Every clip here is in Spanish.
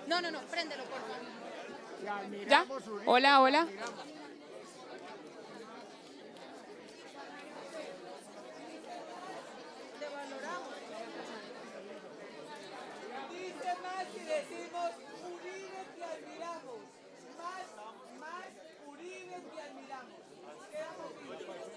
No, no, no, préndelo, por favor. ¿Ya? Hola, hola. Dice más si decimos Uribe te admiramos. Más Uribe te admiramos. Quedamos vivos.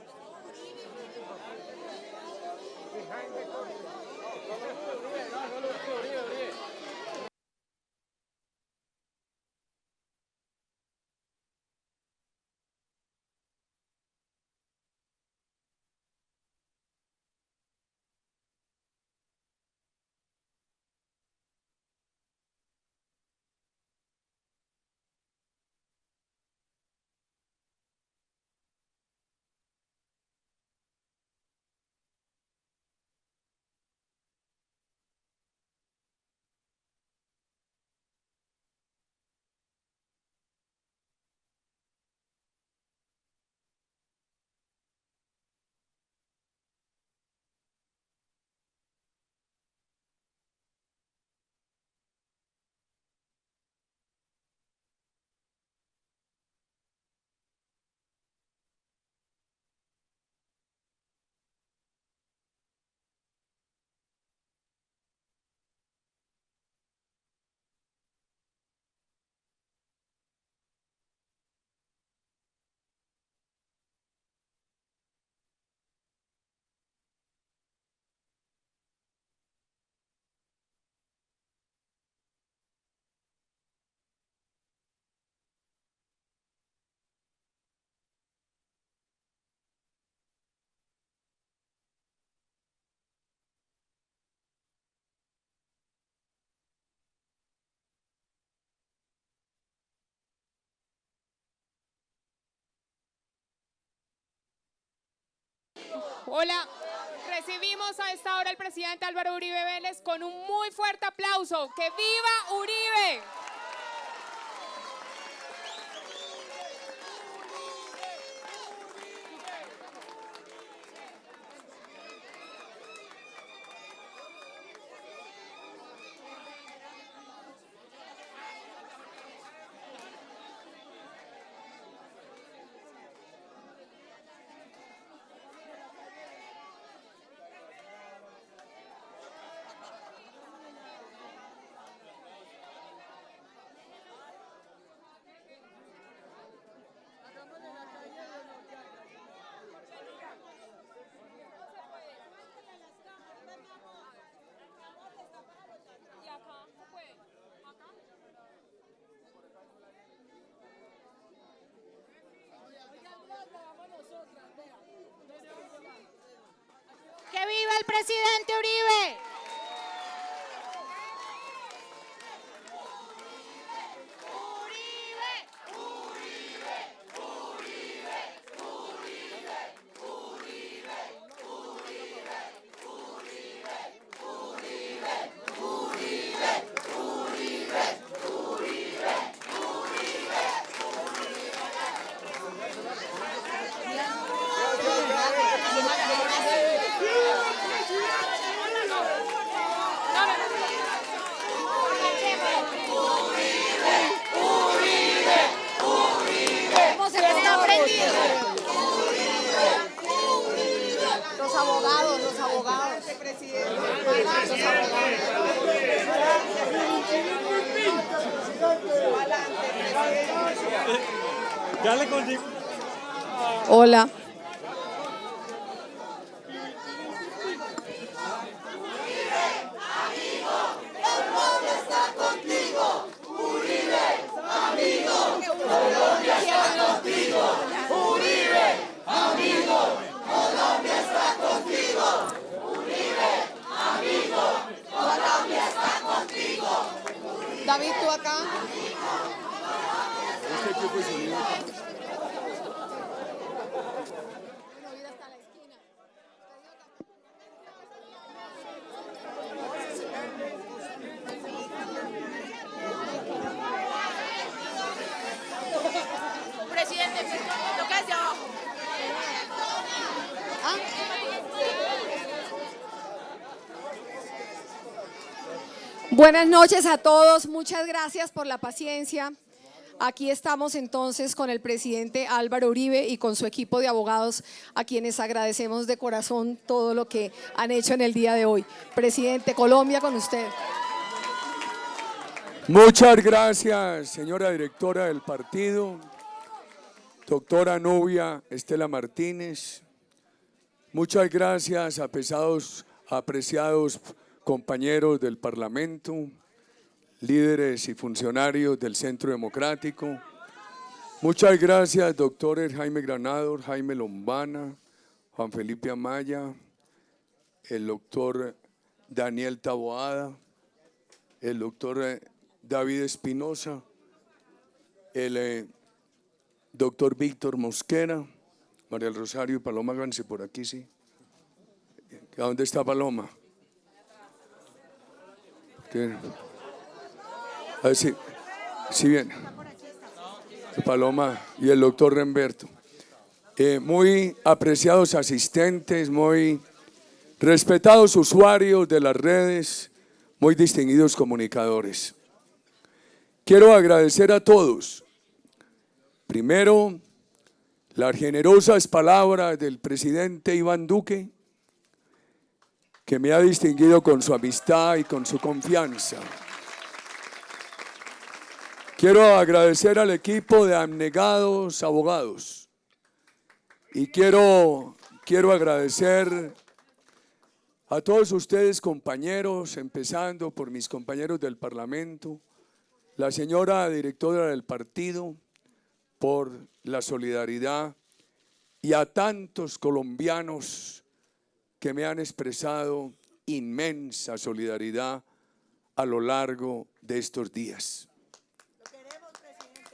Hola. Recibimos a esta hora al presidente Álvaro Uribe Vélez con un muy fuerte aplauso. ¡Que viva Uribe! ¡Que viva el presidente Uribe! ¿Cómo se está prendido? Los abogados, los abogados. Los Ya le consigo. Hola. David, tú acá. Este equipo es unido. Buenas noches a todos, muchas gracias por la paciencia. Aquí estamos entonces con el presidente Álvaro Uribe y con su equipo de abogados, a quienes agradecemos de corazón todo lo que han hecho en el día de hoy. Presidente, Colombia con usted. Muchas gracias, señora directora del partido, doctora Nubia Estela Martínez. Muchas gracias a apreciados compañeros del Parlamento, líderes y funcionarios del Centro Democrático. Muchas gracias, doctores Jaime Granado, Jaime Lombana, Juan Felipe Amaya, el doctor Daniel Taboada, el doctor David Espinosa, el doctor Víctor Mosquera, María del Rosario y Paloma Gance por aquí, sí. ¿A dónde está Paloma? A ver si bien. Paloma y el doctor Remberto. Muy apreciados asistentes, muy respetados usuarios de las redes, muy distinguidos comunicadores. Quiero agradecer a todos. Primero, las generosas palabras del presidente Iván Duque, que me ha distinguido con su amistad y con su confianza. Quiero agradecer al equipo de abnegados abogados y quiero agradecer a todos ustedes, compañeros, empezando por mis compañeros del Parlamento, la señora directora del partido, por la solidaridad, y a tantos colombianos que me han expresado inmensa solidaridad a lo largo de estos días. Lo queremos, presidente.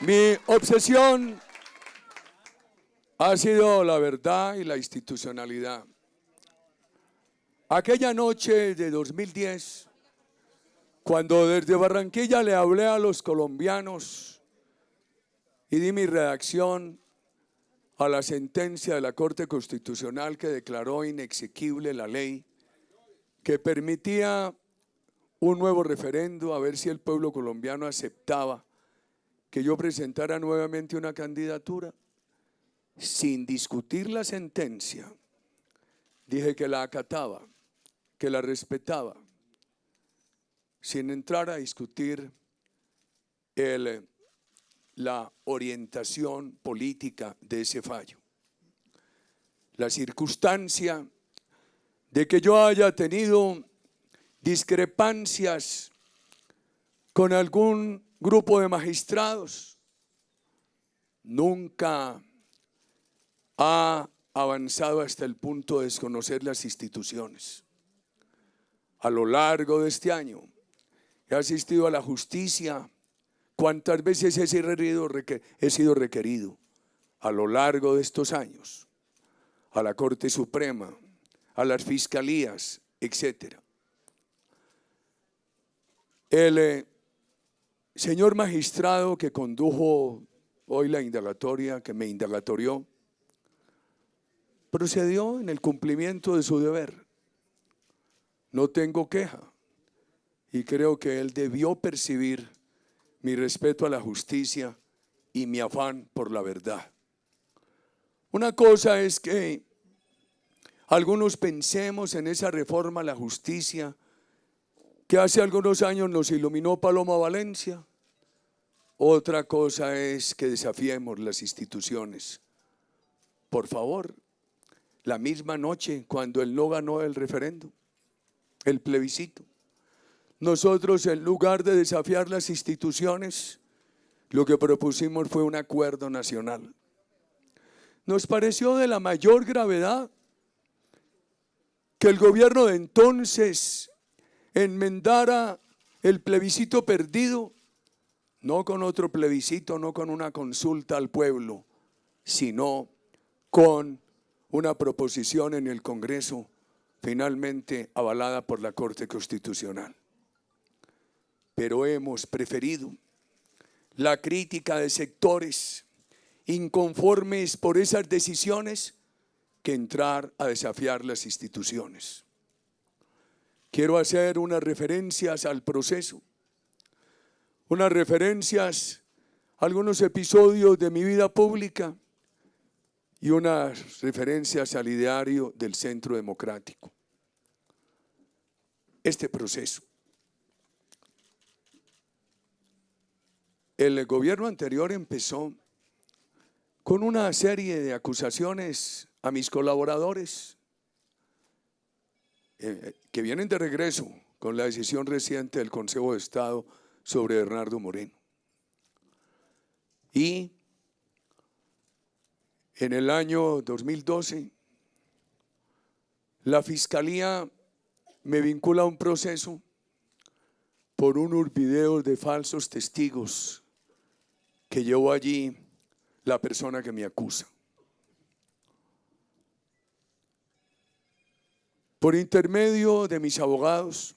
Mi obsesión ha sido la verdad y la institucionalidad. Aquella noche de 2010, cuando desde Barranquilla le hablé a los colombianos y di mi reacción a la sentencia de la Corte Constitucional que declaró inexequible la ley que permitía un nuevo referendo a ver si el pueblo colombiano aceptaba que yo presentara nuevamente una candidatura, sin discutir la sentencia, dije que la acataba, que la respetaba, sin entrar a discutir la orientación política de ese fallo. La circunstancia de que yo haya tenido discrepancias con algún grupo de magistrados nunca ha avanzado hasta el punto de desconocer las instituciones. A lo largo de este año he asistido a la justicia cuántas veces he sido requerido a lo largo de estos años, a la Corte Suprema, a las fiscalías, etc. El señor magistrado que condujo hoy la indagatoria, que me indagatorió, procedió en el cumplimiento de su deber. No tengo queja y creo que él debió percibir mi respeto a la justicia y mi afán por la verdad. Una cosa es que algunos pensemos en esa reforma a la justicia que hace algunos años nos iluminó Paloma Valencia. Otra cosa es que desafiemos las instituciones. Por favor, la misma noche cuando él no ganó el referéndum, el plebiscito, nosotros, en lugar de desafiar las instituciones, lo que propusimos fue un acuerdo nacional. Nos pareció de la mayor gravedad que el gobierno de entonces enmendara el plebiscito perdido, no con otro plebiscito, no con una consulta al pueblo, sino con una proposición en el Congreso finalmente avalada por la Corte Constitucional. Pero hemos preferido la crítica de sectores inconformes por esas decisiones que entrar a desafiar las instituciones. Quiero hacer unas referencias al proceso, unas referencias a algunos episodios de mi vida pública y unas referencias al ideario del Centro Democrático. Este proceso. El gobierno anterior empezó con una serie de acusaciones a mis colaboradores que vienen de regreso con la decisión reciente del Consejo de Estado sobre Bernardo Moreno. Y en el año 2012, la Fiscalía me vincula a un proceso por unos videos de falsos testigos que llevó allí la persona que me acusa. Por intermedio de mis abogados,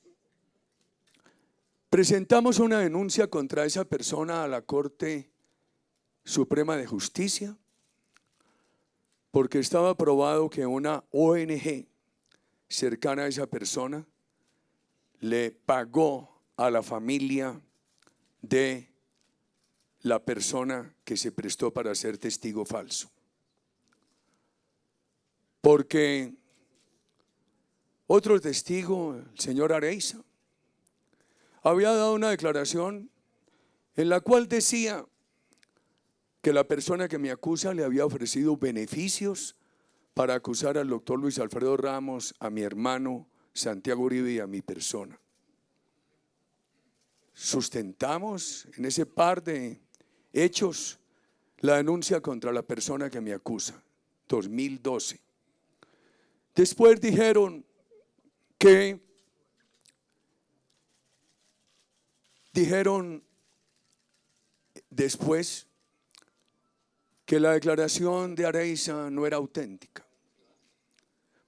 presentamos una denuncia contra esa persona a la Corte Suprema de Justicia porque estaba probado que una ONG cercana a esa persona le pagó a la familia de la persona que se prestó para ser testigo falso. Porque otro testigo, el señor Areiza, había dado una declaración en la cual decía que la persona que me acusa le había ofrecido beneficios para acusar al doctor Luis Alfredo Ramos, a mi hermano Santiago Uribe y a mi persona. Sustentamos en ese par de hechos la denuncia contra la persona que me acusa, 2012. Después dijeron después que la declaración de Areiza no era auténtica.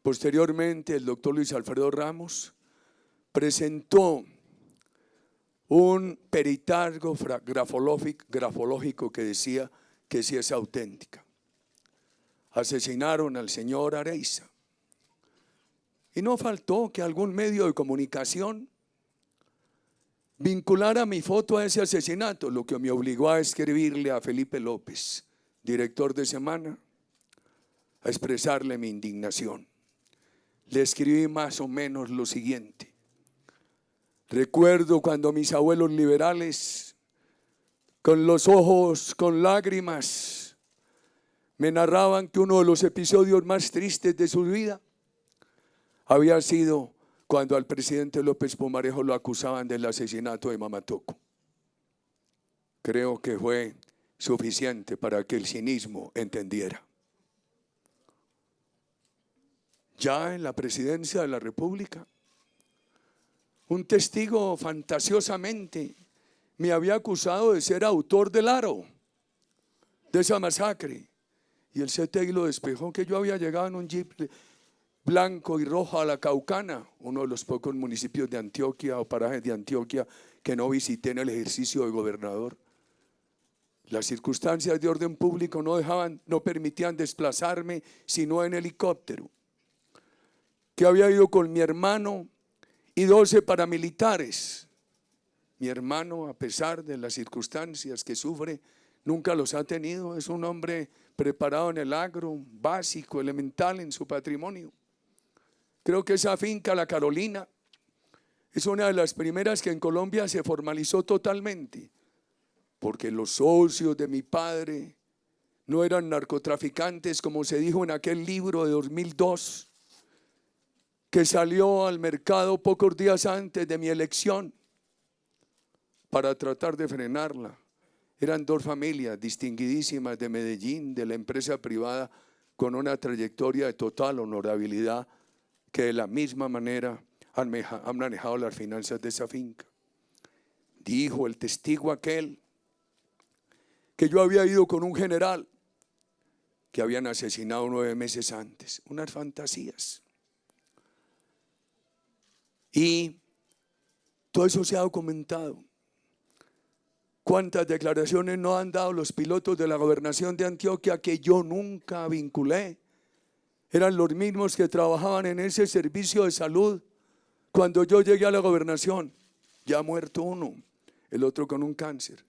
Posteriormente, el doctor Luis Alfredo Ramos presentó un peritaje grafológico que decía que sí es auténtica. Asesinaron al señor Areiza. Y no faltó que algún medio de comunicación vinculara mi foto a ese asesinato, lo que me obligó a escribirle a Felipe López, director de Semana, a expresarle mi indignación. Le escribí más o menos lo siguiente: recuerdo cuando mis abuelos liberales, con los ojos con lágrimas, me narraban que uno de los episodios más tristes de su vida había sido cuando al presidente López Pumarejo lo acusaban del asesinato de Mamá Toco. Creo que fue suficiente para que el cinismo entendiera. Ya en la presidencia de la República, un testigo fantasiosamente me había acusado de ser autor del aro, de esa masacre. Y el CTI lo despejó, que yo había llegado en un jeep blanco y rojo a La Caucana, uno de los pocos municipios de Antioquia o parajes de Antioquia que no visité en el ejercicio de gobernador. Las circunstancias de orden público no permitían desplazarme sino en helicóptero. Que había ido con mi hermano y 12 paramilitares. Mi hermano, a pesar de las circunstancias que sufre, nunca los ha tenido. Es un hombre preparado en el agro, básico, elemental en su patrimonio. Creo que esa finca, La Carolina, es una de las primeras que en Colombia se formalizó totalmente, porque los socios de mi padre no eran narcotraficantes, como se dijo en aquel libro de 2002, que salió al mercado pocos días antes de mi elección para tratar de frenarla. Eran dos familias distinguidísimas de Medellín, de la empresa privada, con una trayectoria de total honorabilidad, que de la misma manera han manejado las finanzas de esa finca. Dijo el testigo aquel que yo había ido con un general que habían asesinado 9 meses antes. Unas fantasías. Y todo eso se ha documentado. ¿Cuántas declaraciones no han dado los pilotos de la gobernación de Antioquia que yo nunca vinculé eran los mismos que trabajaban en ese servicio de salud cuando yo llegué a la gobernación. Ya ha muerto uno, el otro con un cáncer.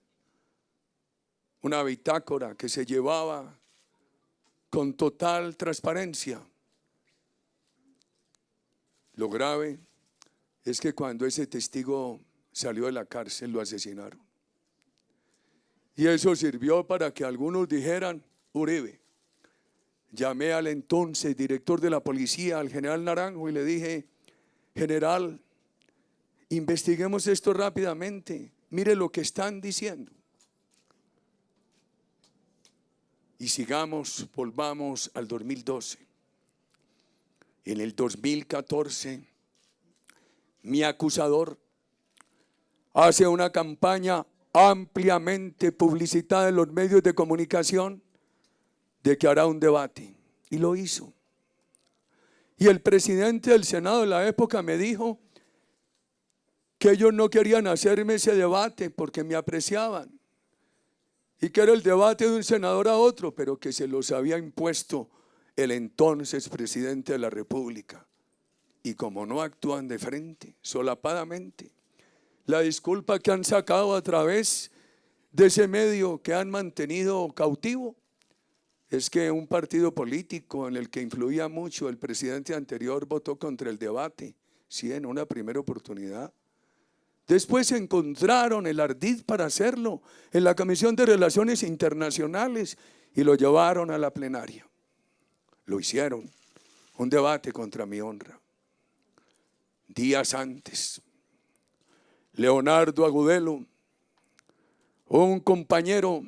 Una bitácora que se llevaba con total transparencia. Lo grave es que cuando ese testigo salió de la cárcel lo asesinaron. Y eso sirvió para que algunos dijeran: Uribe. Llamé al entonces director de la policía, al general Naranjo, y le dije: general, investiguemos esto rápidamente, mire lo que están diciendo. Y sigamos, volvamos al 2012. En el 2014, mi acusador hace una campaña ampliamente publicitada en los medios de comunicación de que hará un debate. Y lo hizo. Y el presidente del Senado de la época me dijo que ellos no querían hacerme ese debate porque me apreciaban. Y que era el debate de un senador a otro, pero que se los había impuesto el entonces presidente de la República. Y como no actúan de frente, solapadamente, la disculpa que han sacado a través de ese medio que han mantenido cautivo es que un partido político en el que influía mucho el presidente anterior votó contra el debate, sí, en una primera oportunidad. Después encontraron el ardid para hacerlo en la Comisión de Relaciones Internacionales y lo llevaron a la plenaria. Lo hicieron, un debate contra mi honra. Días antes, Leonardo Agudelo, un compañero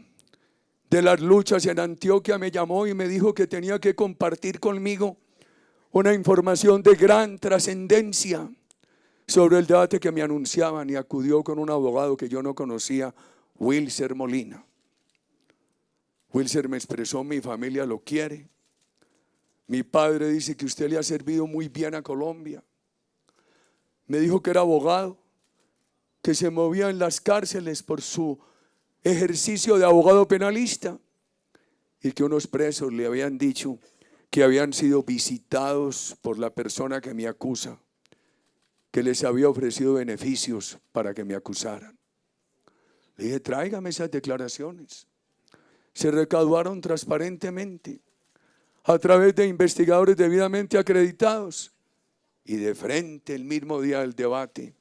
de las luchas en Antioquia, me llamó y me dijo que tenía que compartir conmigo una información de gran trascendencia sobre el debate que me anunciaban, y acudió con un abogado que yo no conocía, Wilser Molina. Wilser me expresó: mi familia lo quiere. Mi padre dice que usted le ha servido muy bien a Colombia. Me dijo que era abogado, que se movía en las cárceles por su ejercicio de abogado penalista y que unos presos le habían dicho que habían sido visitados por la persona que me acusa, que les había ofrecido beneficios para que me acusaran. Le dije: tráigame esas declaraciones. Se recaudaron transparentemente a través de investigadores debidamente acreditados, y de frente el mismo día del debate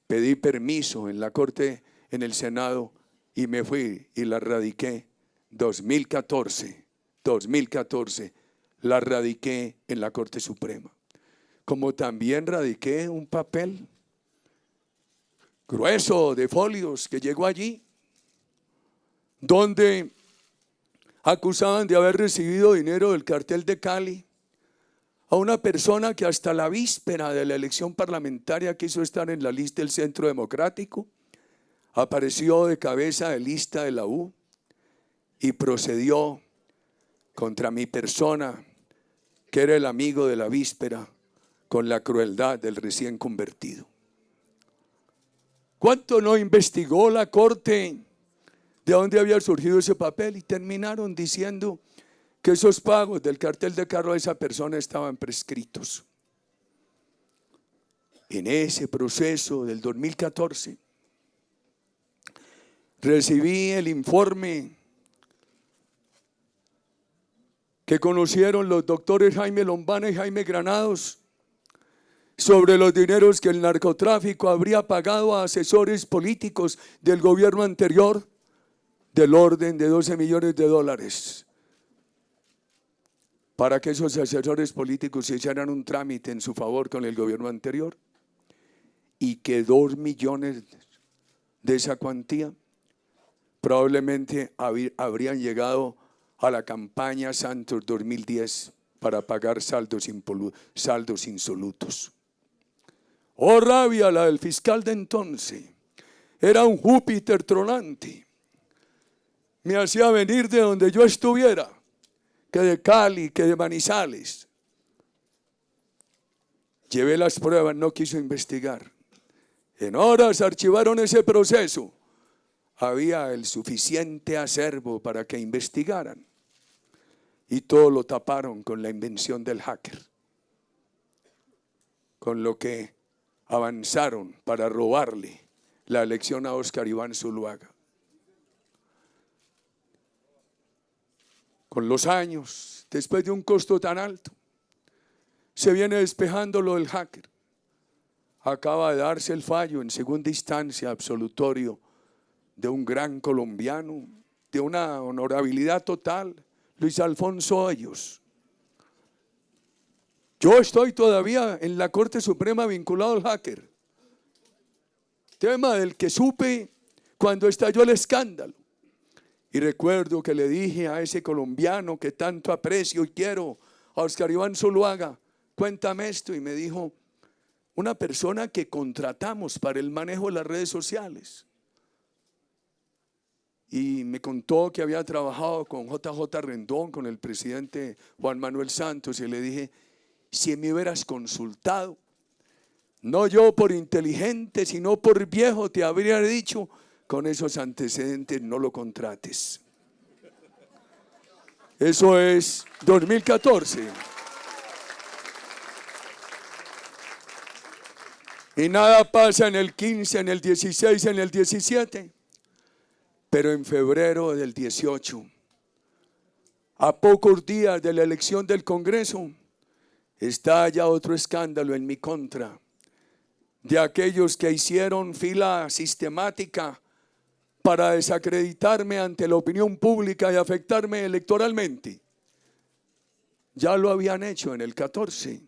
pedí permiso en la Corte, en el Senado, y me fui y la radiqué. 2014, la radiqué en la Corte Suprema. Como también radiqué un papel grueso de folios que llegó allí, donde acusaban de haber recibido dinero del cartel de Cali a una persona que hasta la víspera de la elección parlamentaria quiso estar en la lista del Centro Democrático, apareció de cabeza de lista de la U y procedió contra mi persona, que era el amigo de la víspera, con la crueldad del recién convertido. ¿Cuánto no investigó la Corte de dónde había surgido ese papel? Y terminaron diciendo que esos pagos del cartel de carro a esa persona estaban prescritos. En ese proceso del 2014 recibí el informe que conocieron los doctores Jaime Lombana y Jaime Granados sobre los dineros que el narcotráfico habría pagado a asesores políticos del gobierno anterior, del orden de $12 millones, para que esos asesores políticos hicieran un trámite en su favor con el gobierno anterior, y que 2 millones de esa cuantía probablemente habrían llegado a la campaña Santos 2010 para pagar saldos insolutos. Oh, rabia la del fiscal de entonces. Era un Júpiter tronante. Me hacía venir de donde yo estuviera, que de Cali, que de Manizales. Llevé las pruebas, no quiso investigar. En horas archivaron ese proceso. Había el suficiente acervo para que investigaran. y todo lo taparon con la invención del hacker, con lo que avanzaron para robarle la elección a Óscar Iván Zuluaga. Con los años, después de un costo tan alto, se viene despejando lo del hacker. Acaba de darse el fallo en segunda instancia absolutorio de un gran colombiano, de una honorabilidad total, Luis Alfonso Hoyos. Yo estoy todavía en la Corte Suprema vinculado al hacker, tema del que supe cuando estalló el escándalo. Y recuerdo que le dije a ese colombiano que tanto aprecio y quiero, a Óscar Iván Zuluaga, cuéntame esto, y me dijo, una persona que contratamos para el manejo de las redes sociales. Y me contó que había trabajado con JJ Rendón, con el presidente Juan Manuel Santos, y le dije, si me hubieras consultado, no yo por inteligente, sino por viejo, te habría dicho, con esos antecedentes no lo contrates. Eso es 2014. Y nada pasa en el 15, en el 16, en el 17. Pero en febrero del 18, a pocos días de la elección del Congreso, estalla otro escándalo en mi contra, de aquellos que hicieron fila sistemática para desacreditarme ante la opinión pública y afectarme electoralmente. Ya lo habían hecho en el 14.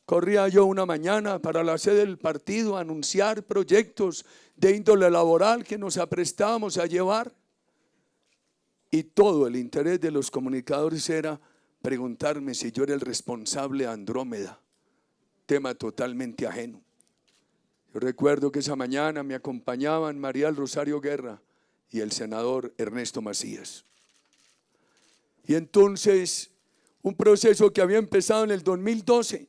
Corría yo una mañana para la sede del partido a anunciar proyectos de índole laboral que nos aprestábamos a llevar. Y todo el interés de los comunicadores era preguntarme si yo era el responsable de Andrómeda, tema totalmente ajeno. Yo recuerdo que esa mañana me acompañaban María del Rosario Guerra y el senador Ernesto Macías. Y entonces, un proceso que había empezado en el 2012,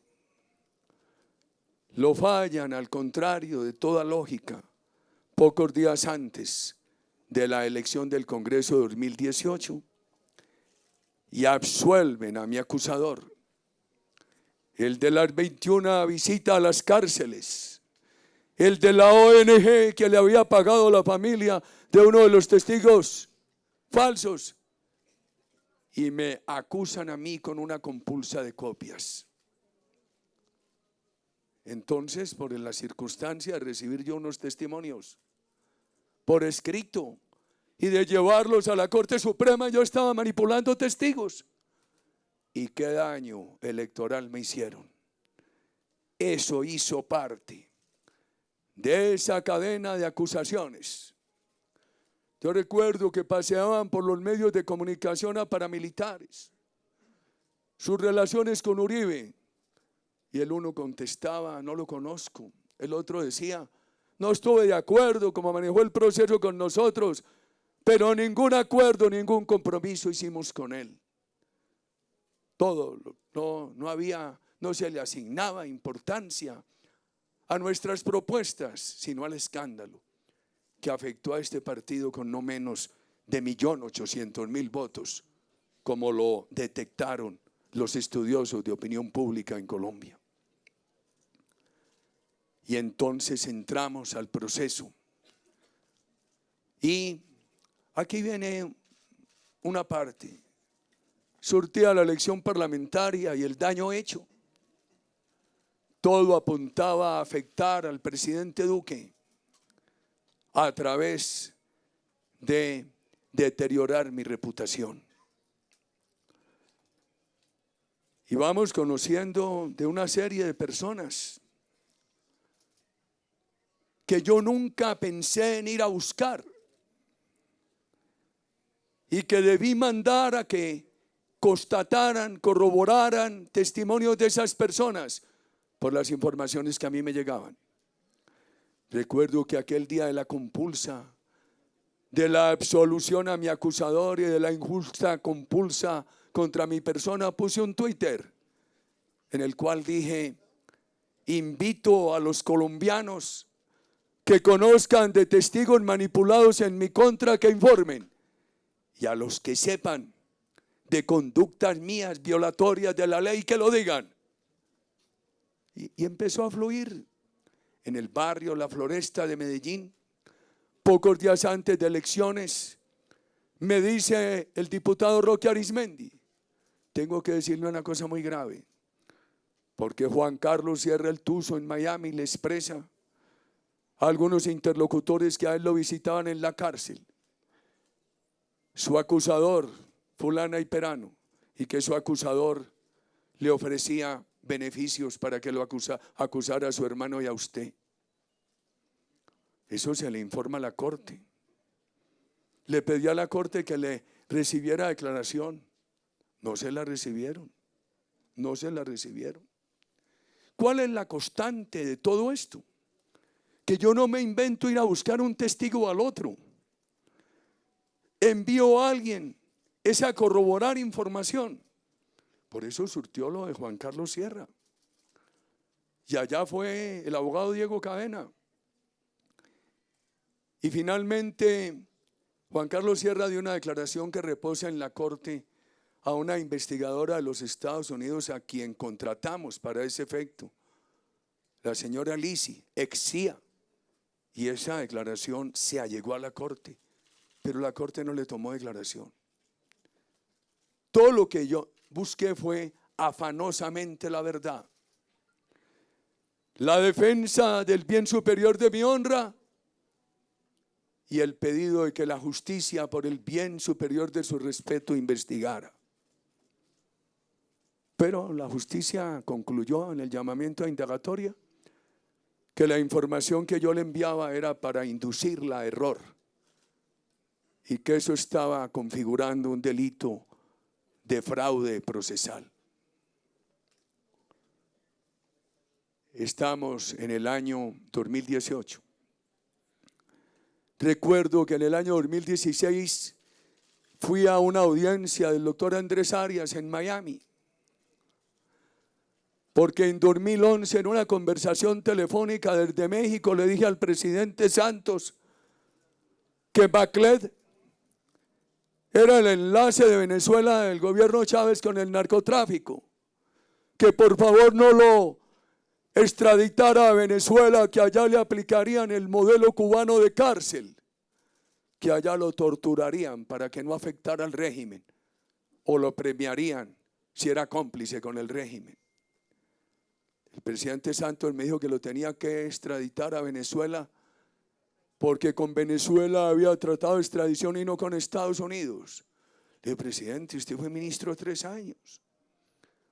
lo fallan, al contrario de toda lógica, pocos días antes de la elección del Congreso de 2018, y absuelven a mi acusador, el de las 21 visitas a las cárceles, el de la ONG que le había pagado la familia de uno de los testigos falsos, y me acusan a mí con una compulsa de copias. Entonces, por la circunstancia de recibir yo unos testimonios por escrito y de llevarlos a la Corte Suprema, yo estaba manipulando testigos. ¿Y qué daño electoral me hicieron? Eso hizo parte de esa cadena de acusaciones. Yo recuerdo que paseaban por los medios de comunicación a paramilitares, sus relaciones con Uribe, y el uno contestaba, no lo conozco. El otro decía, no estuve de acuerdo como manejó el proceso con nosotros, pero ningún acuerdo, ningún compromiso hicimos con él. Todo, no se le asignaba importancia a nuestras propuestas, sino al escándalo que afectó a este partido con no menos de 1.800.000 votos, como lo detectaron los estudiosos de opinión pública en Colombia. Y entonces entramos al proceso. Y aquí viene una parte. Surtía la elección parlamentaria y el daño hecho. Todo apuntaba a afectar al presidente Duque a través de deteriorar mi reputación. Y vamos conociendo de una serie de personas que yo nunca pensé en ir a buscar y que debí mandar a que constataran, corroboraran testimonios de esas personas por las informaciones que a mí me llegaban. Recuerdo que aquel día de la compulsa, de la absolución a mi acusador y de la injusta compulsa contra mi persona, puse un Twitter en el cual dije, invito a los colombianos que conozcan de testigos manipulados en mi contra que informen, y a los que sepan de conductas mías violatorias de la ley, que lo digan. Y empezó a fluir en el barrio La Floresta de Medellín. Pocos días antes de elecciones, me dice el diputado Roque Arismendi: tengo que decirle una cosa muy grave, porque Juan Carlos Sierra el Tuzo en Miami le expresa a algunos interlocutores que a él lo visitaban en la cárcel, su acusador, fulana y perano, y que su acusador le ofrecía beneficios para que lo acusara a su hermano y a usted. Eso se le informa a la corte. Le pedí a la corte que le recibiera declaración. No se la recibieron. No se la recibieron. ¿Cuál es la constante de todo esto? Que yo no me invento ir a buscar un testigo al otro. Envío a alguien, es a corroborar información. Por eso surtió lo de Juan Carlos Sierra. Y allá fue el abogado Diego Cadena. Y finalmente Juan Carlos Sierra dio una declaración que reposa en la corte a una investigadora de los Estados Unidos a quien contratamos para ese efecto, la señora Lisi, ex CIA. Y esa declaración se allegó a la corte, pero la corte no le tomó declaración. Todo lo que yo busqué fue afanosamente la verdad. La defensa del bien superior de mi honra y el pedido de que la justicia por el bien superior de su respeto investigara. Pero la justicia concluyó en el llamamiento a indagatoria que la información que yo le enviaba era para inducirla a error y que eso estaba configurando un delito de fraude procesal. Estamos en el año 2018. Recuerdo que en el año 2016 fui a una audiencia del doctor Andrés Arias en Miami, porque en 2011 en una conversación telefónica desde México le dije al presidente Santos que Baclet era el enlace de Venezuela del gobierno Chávez con el narcotráfico, que por favor no lo extraditara a Venezuela, que allá le aplicarían el modelo cubano de cárcel, que allá lo torturarían para que no afectara al régimen o lo premiarían si era cómplice con el régimen. El presidente Santos me dijo que lo tenía que extraditar a Venezuela porque con Venezuela había tratado de extradición y no con Estados Unidos. Le dije: presidente, usted fue ministro 3 años.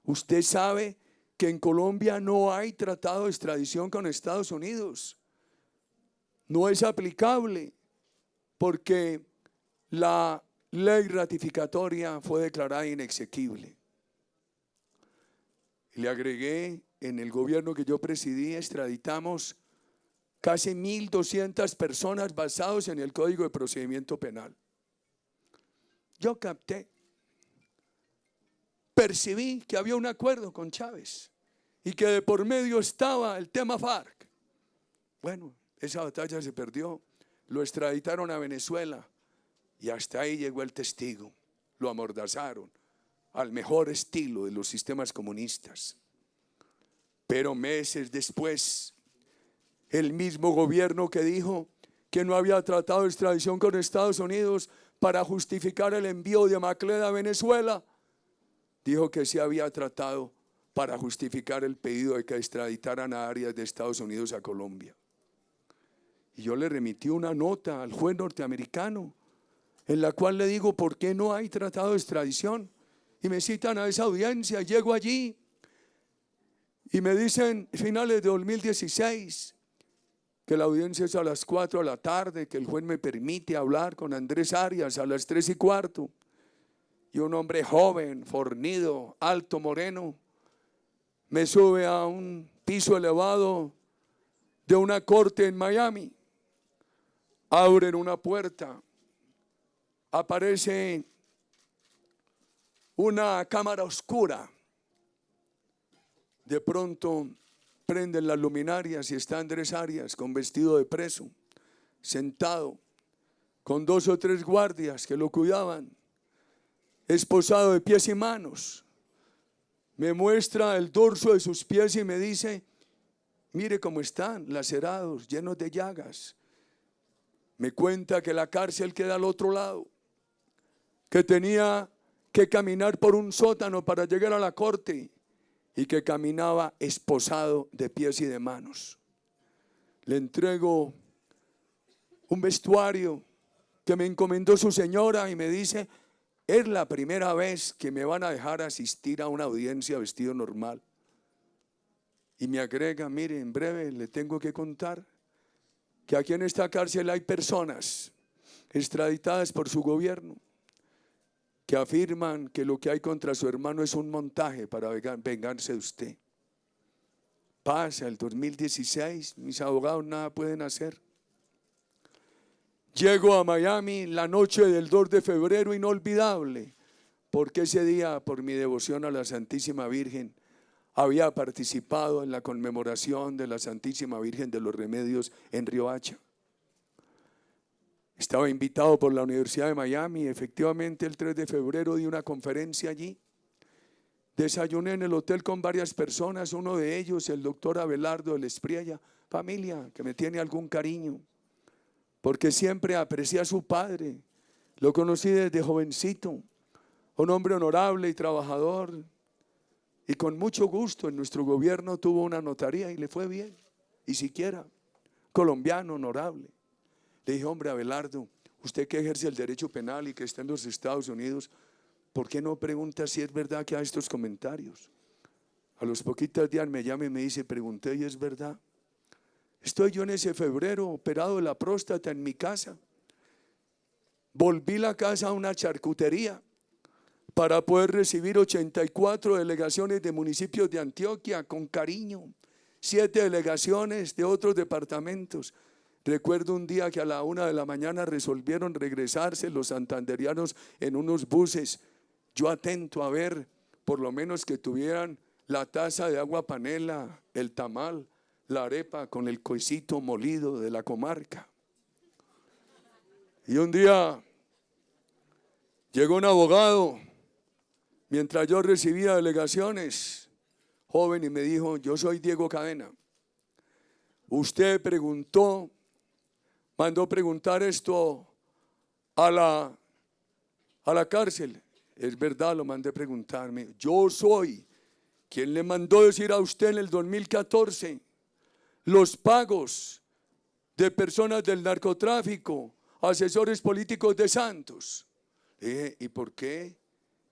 Usted sabe que en Colombia no hay tratado de extradición con Estados Unidos. No es aplicable porque la ley ratificatoria fue declarada inexequible. Y le agregué: en el gobierno que yo presidí extraditamos casi 1.200 personas basados en el Código de Procedimiento Penal. Yo capté, percibí que había un acuerdo con Chávez y que de por medio estaba el tema FARC. Bueno, esa batalla se perdió, lo extraditaron a Venezuela y hasta ahí llegó el testigo. Lo amordazaron al mejor estilo de los sistemas comunistas. Pero meses después, el mismo gobierno que dijo que no había tratado de extradición con Estados Unidos para justificar el envío de Macleda a Venezuela, dijo que sí había tratado para justificar el pedido de que extraditaran a Arias de Estados Unidos a Colombia. Y yo le remití una nota al juez norteamericano en la cual le digo: ¿por qué no hay tratado de extradición? Y me citan a esa audiencia. Llego allí y me dicen, finales de 2016, que la audiencia es a las 4 de la tarde, que el juez me permite hablar con Andrés Arias a las 3:15. Y un hombre joven, fornido, alto, moreno, me sube a un piso elevado de una corte en Miami. Abren una puerta, aparece una cámara oscura. De pronto prenden las luminarias y está Andrés Arias con vestido de preso, sentado, con 2 o 3 guardias que lo cuidaban. esposado de pies y manos. Me muestra el dorso de sus pies y me dice, mire cómo están, lacerados, llenos de llagas. Me cuenta que la cárcel queda al otro lado, que tenía que caminar por un sótano para llegar a la corte y que caminaba esposado de pies y de manos. Le entrego un vestuario que me encomendó su señora y me dice, es la primera vez que me van a dejar asistir a una audiencia vestido normal. Y me agrega, mire, en breve le tengo que contar que aquí en esta cárcel hay personas extraditadas por su gobierno que afirman que lo que hay contra su hermano es un montaje para vengarse de usted. Pasa el 2016, mis abogados nada pueden hacer. Llego a Miami la noche del 2 de febrero, inolvidable, porque ese día, por mi devoción a la Santísima Virgen, había participado en la conmemoración de la Santísima Virgen de los Remedios en Riohacha. Estaba invitado por la Universidad de Miami, efectivamente el 3 de febrero di una conferencia allí. Desayuné en el hotel con varias personas, uno de ellos el doctor Abelardo del Espriella, familia que me tiene algún cariño, porque siempre aprecié a su padre, lo conocí desde jovencito, un hombre honorable y trabajador, y con mucho gusto en nuestro gobierno tuvo una notaría y le fue bien, y siquiera colombiano, honorable. Le dije, hombre Abelardo, usted que ejerce el derecho penal y que está en los Estados Unidos, ¿por qué no pregunta si es verdad que hay estos comentarios? A los poquitos días me llama y me dice, pregunté y es verdad. Estoy yo en ese febrero operado de la próstata en mi casa. Volví la casa a una charcutería para poder recibir 84 delegaciones de municipios de Antioquia con cariño, 7 delegaciones de otros departamentos. Recuerdo un día que a la 1 de la mañana resolvieron regresarse los santanderianos en unos buses. Yo atento a ver, por lo menos que tuvieran la taza de agua panela, el tamal, la arepa con el coicito molido de la comarca. Y un día llegó un abogado, mientras yo recibía delegaciones, joven, y me dijo, yo soy Diego Cadena. Usted mandó preguntar esto a la cárcel. Es verdad, lo mandé preguntarme. Yo soy quien le mandó decir a usted en el 2014 los pagos de personas del narcotráfico, asesores políticos de Santos. Le dije, ¿y por qué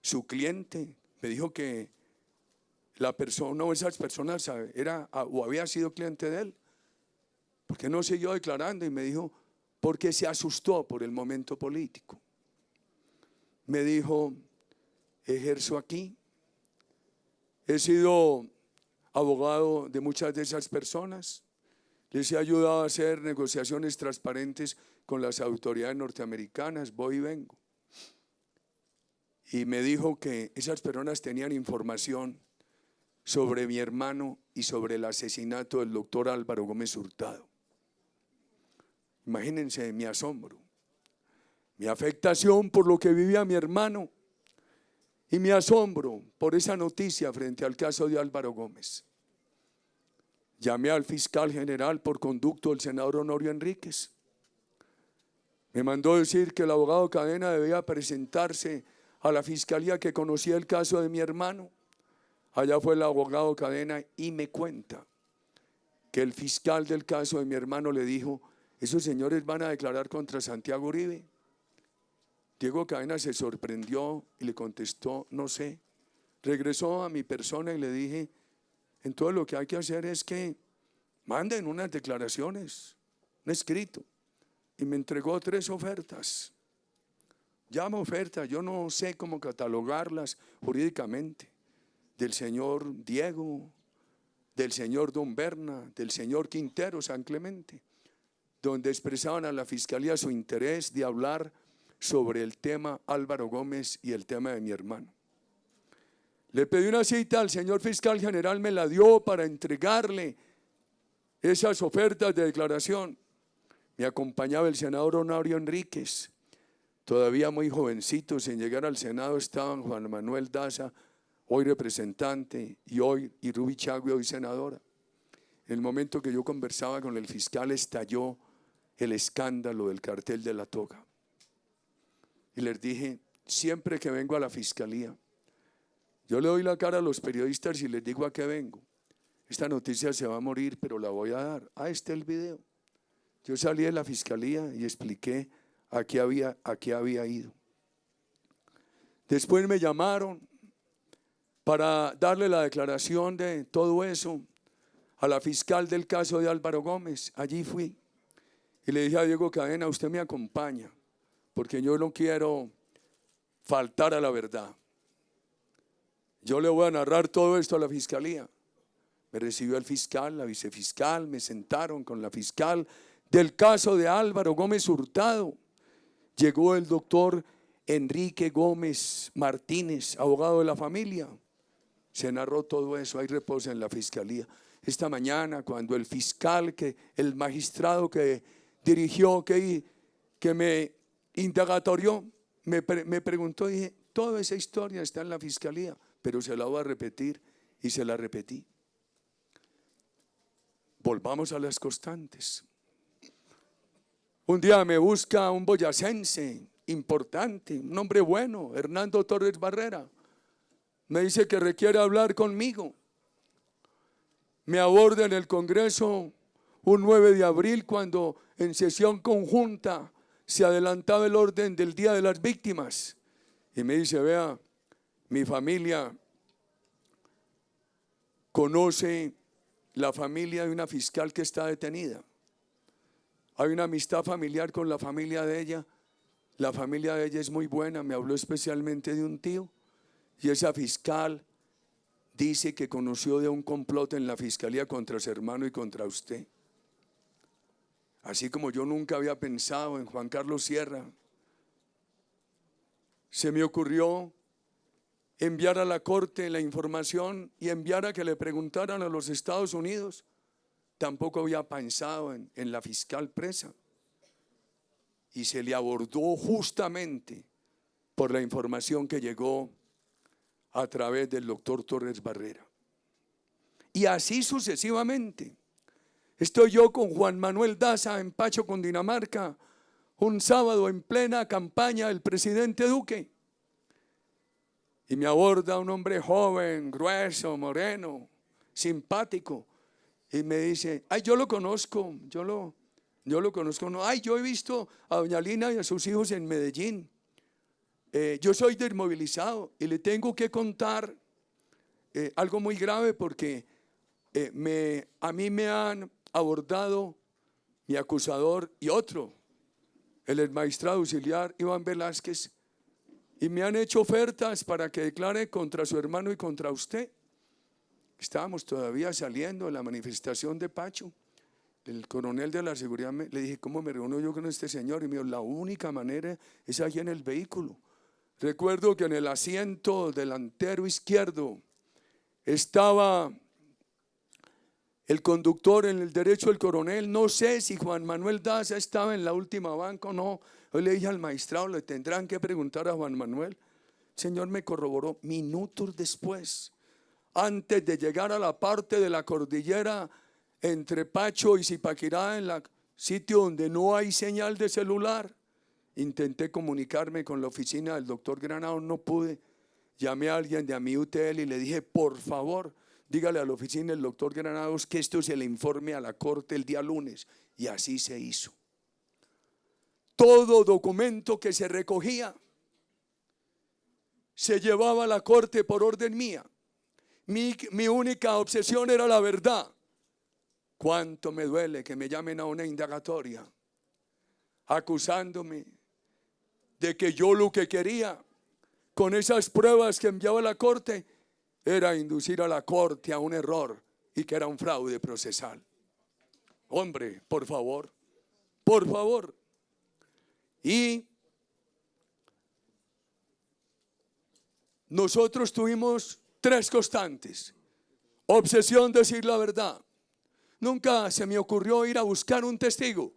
su cliente? Me dijo que la persona o esas personas era o había sido cliente de él. ¿Por qué no siguió declarando? Y me dijo, porque se asustó por el momento político. Me dijo, ejerzo aquí, he sido abogado de muchas de esas personas, les he ayudado a hacer negociaciones transparentes con las autoridades norteamericanas, voy y vengo. Y me dijo que esas personas tenían información sobre mi hermano y sobre el asesinato del doctor Álvaro Gómez Hurtado. Imagínense mi asombro, mi afectación por lo que vivía mi hermano y mi asombro por esa noticia frente al caso de Álvaro Gómez. Llamé al fiscal general por conducto del senador Honorio Enríquez. Me mandó decir que el abogado Cadena debía presentarse a la fiscalía que conocía el caso de mi hermano. Allá fue el abogado Cadena y me cuenta que el fiscal del caso de mi hermano le dijo, esos señores van a declarar contra Santiago Uribe. Diego Cadena se sorprendió y le contestó, no sé. Regresó a mi persona y le dije, entonces lo que hay que hacer es que manden unas declaraciones, un escrito. Y me entregó 3 ofertas. Llama ofertas, yo no sé cómo catalogarlas jurídicamente. Del señor Diego, del señor Don Berna, del señor Quintero San Clemente, donde expresaban a la fiscalía su interés de hablar sobre el tema Álvaro Gómez y el tema de mi hermano. Le pedí una cita al señor fiscal general, me la dio para entregarle esas ofertas de declaración. Me acompañaba el senador Honorio Enríquez. todavía muy jovencitos, sin llegar al Senado estaban Juan Manuel Daza, hoy representante, y Ruby Chagüe, hoy senadora. En el momento que yo conversaba con el fiscal estalló el escándalo del cartel de la toga. Y les dije, siempre que vengo a la fiscalía, yo le doy la cara a los periodistas y les digo a qué vengo. Esta noticia se va a morir, pero la voy a dar. Está el video. Yo salí de la fiscalía y expliqué a qué había ido. Después me llamaron para darle la declaración de todo eso a la fiscal del caso de Álvaro Gómez. Allí fui y le dije a Diego Cadena, usted me acompaña, porque yo no quiero faltar a la verdad. Yo le voy a narrar todo esto a la fiscalía. Me recibió el fiscal, la vicefiscal, me sentaron con la fiscal del caso de Álvaro Gómez Hurtado. Llegó el doctor Enrique Gómez Martínez, abogado de la familia. Se narró todo eso, hay reposo en la fiscalía. Esta mañana, cuando el fiscal, el magistrado que dirigió, que me indagatorió, me preguntó, dije, toda esa historia está en la fiscalía, pero se la voy a repetir y se la repetí. Volvamos a las constantes. Un día me busca un boyacense importante, un hombre bueno, Hernando Torres Barrera. Me dice que requiere hablar conmigo. Me aborda en el Congreso un 9 de abril cuando en sesión conjunta se adelantaba el orden del Día de las Víctimas. Y me dice, vea, mi familia conoce la familia de una fiscal que está detenida. Hay una amistad familiar con la familia de ella. La familia de ella es muy buena, me habló especialmente de un tío. Y esa fiscal dice que conoció de un complot en la fiscalía contra su hermano y contra usted. Así como yo nunca había pensado en Juan Carlos Sierra, se me ocurrió enviar a la corte la información y enviar a que le preguntaran a los Estados Unidos. Tampoco había pensado en la fiscal presa. Y se le abordó justamente por la información que llegó a través del doctor Torres Barrera. Y así sucesivamente. Estoy yo con Juan Manuel Daza en Pacho, Cundinamarca, un sábado en plena campaña del presidente Duque. Y me aborda un hombre joven, grueso, moreno, simpático. Y me dice, ay, yo lo conozco, yo lo conozco. No, ay, yo he visto a doña Lina y a sus hijos en Medellín. Yo soy desmovilizado y le tengo que contar algo muy grave porque a mí me han abordado mi acusador y otro, el exmagistrado auxiliar Iván Velázquez, y me han hecho ofertas para que declare contra su hermano y contra usted. Estábamos todavía saliendo de la manifestación de Pacho. El coronel de la seguridad le dije, ¿cómo me reúno yo con este señor? Y me dijo, la única manera es allí en el vehículo. Recuerdo que en el asiento delantero izquierdo estaba el conductor, en el derecho el coronel. No sé si Juan Manuel Daza estaba en la última banca o no. Hoy le dije al magistrado, le tendrán que preguntar a Juan Manuel. El señor me corroboró minutos después, antes de llegar a la parte de la cordillera entre Pacho y Zipaquirá, en el sitio donde no hay señal de celular. Intenté comunicarme con la oficina del doctor Granados, no pude. Llamé a alguien de Amiutel y le dije, por favor, dígale a la oficina del doctor Granados que esto se le informe a la corte el día lunes. Y así se hizo. Todo documento que se recogía se llevaba a la corte por orden mía. Mi única obsesión era la verdad. Cuánto me duele que me llamen a una indagatoria acusándome de que yo lo que quería con esas pruebas que enviaba a la corte era inducir a la corte a un error y que era un fraude procesal. Hombre, por favor, por favor. Y nosotros tuvimos 3 constantes. Obsesión, decir la verdad. Nunca se me ocurrió ir a buscar un testigo.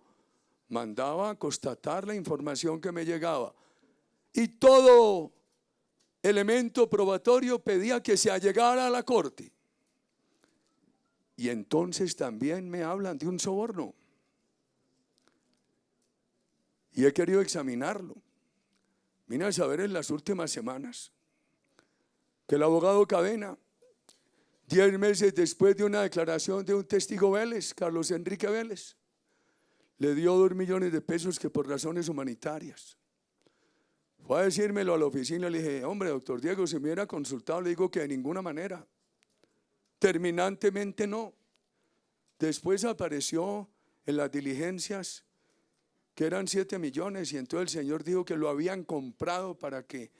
Mandaba a constatar la información que me llegaba. y todo elemento probatorio pedía que se allegara a la corte. Y entonces también me hablan de un soborno. Y he querido examinarlo. Vine a saber en las últimas semanas que el abogado Cadena, 10 meses después de una declaración de un testigo Vélez, Carlos Enrique Vélez, le dio 2 millones de pesos que por razones humanitarias. Fue a decírmelo a la oficina, le dije, hombre, doctor Diego, si me hubiera consultado, le digo que de ninguna manera, terminantemente no. Después apareció en las diligencias que eran 7 millones y entonces el señor dijo que lo habían comprado para que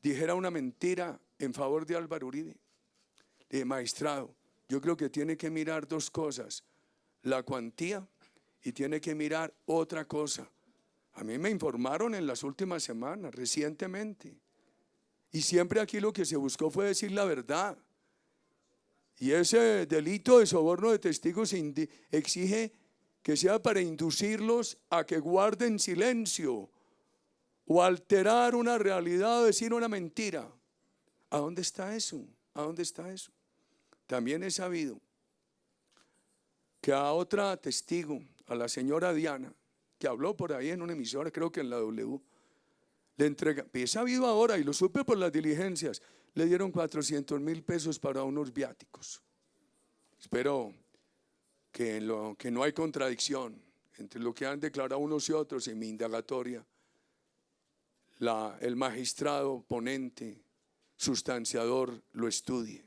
dijera una mentira en favor de Álvaro Uribe. Le dije, magistrado, yo creo que tiene que mirar 2 cosas, la cuantía y tiene que mirar otra cosa. A mí me informaron en las últimas semanas, recientemente, y siempre aquí lo que se buscó fue decir la verdad. Y ese delito de soborno de testigos exige que sea para inducirlos a que guarden silencio o alterar una realidad o decir una mentira. ¿A dónde está eso? ¿A dónde está eso? También he sabido que a otra testigo, a la señora Diana, que habló por ahí en una emisora, creo que en la W, le entrega, he sabido ahora y lo supe por las diligencias, le dieron 400.000 pesos para unos viáticos. Espero que no hay contradicción entre lo que han declarado unos y otros en mi indagatoria. El magistrado ponente, sustanciador, lo estudie.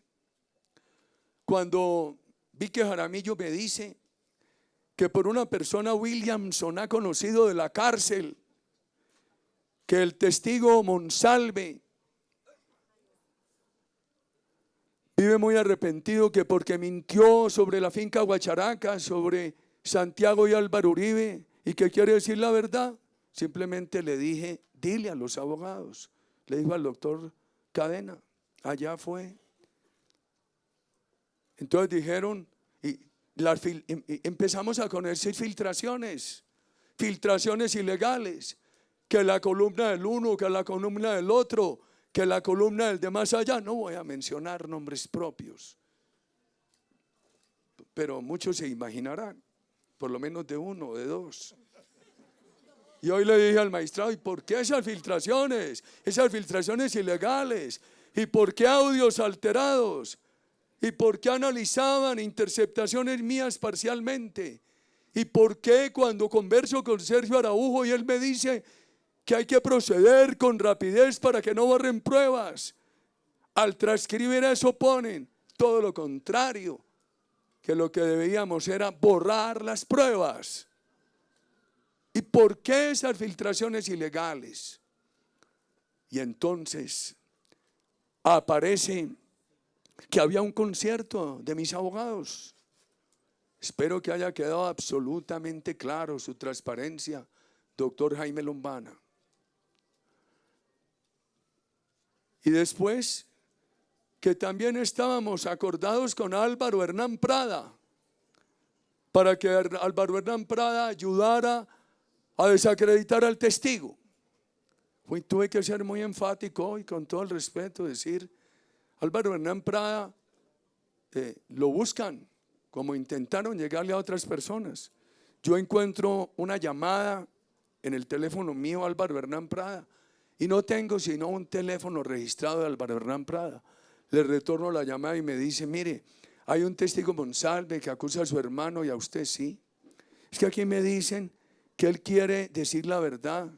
Cuando vi que Jaramillo me dice que por una persona Williamson ha conocido de la cárcel que el testigo Monsalve vive muy arrepentido, que porque mintió sobre la finca Guacharaca, sobre Santiago y Álvaro Uribe, y que quiere decir la verdad, simplemente le dije, dile a los abogados, le dijo al doctor Cadena, allá fue. Entonces dijeron, empezamos a conocer filtraciones ilegales, que la columna del uno, que la columna del otro, que la columna del de más allá. No voy a mencionar nombres propios, pero muchos se imaginarán, por lo menos de 1 o de 2. Y hoy le dije al magistrado, ¿y por qué esas filtraciones ilegales? ¿Y por qué audios alterados? ¿Y por qué analizaban interceptaciones mías parcialmente? ¿Y por qué cuando converso con Sergio Araujo y él me dice que hay que proceder con rapidez para que no borren pruebas, al transcribir eso ponen todo lo contrario, que lo que debíamos era borrar las pruebas? ¿Y por qué esas filtraciones ilegales? Y entonces aparece que había un concierto de mis abogados. Espero que haya quedado absolutamente claro su transparencia, doctor Jaime Lombana. Y después que también estábamos acordados con Álvaro Hernán Prada para que Álvaro Hernán Prada ayudara a desacreditar al testigo. Tuve que ser muy enfático y con todo el respeto decir, Álvaro Hernán Prada lo buscan, como intentaron llegarle a otras personas. Yo encuentro una llamada en el teléfono mío, Álvaro Hernán Prada, y no tengo sino un teléfono registrado de Álvaro Hernán Prada. Le retorno la llamada y me dice, mire, hay un testigo Monsalve que acusa a su hermano y a usted sí. Es que aquí me dicen que él quiere decir la verdad,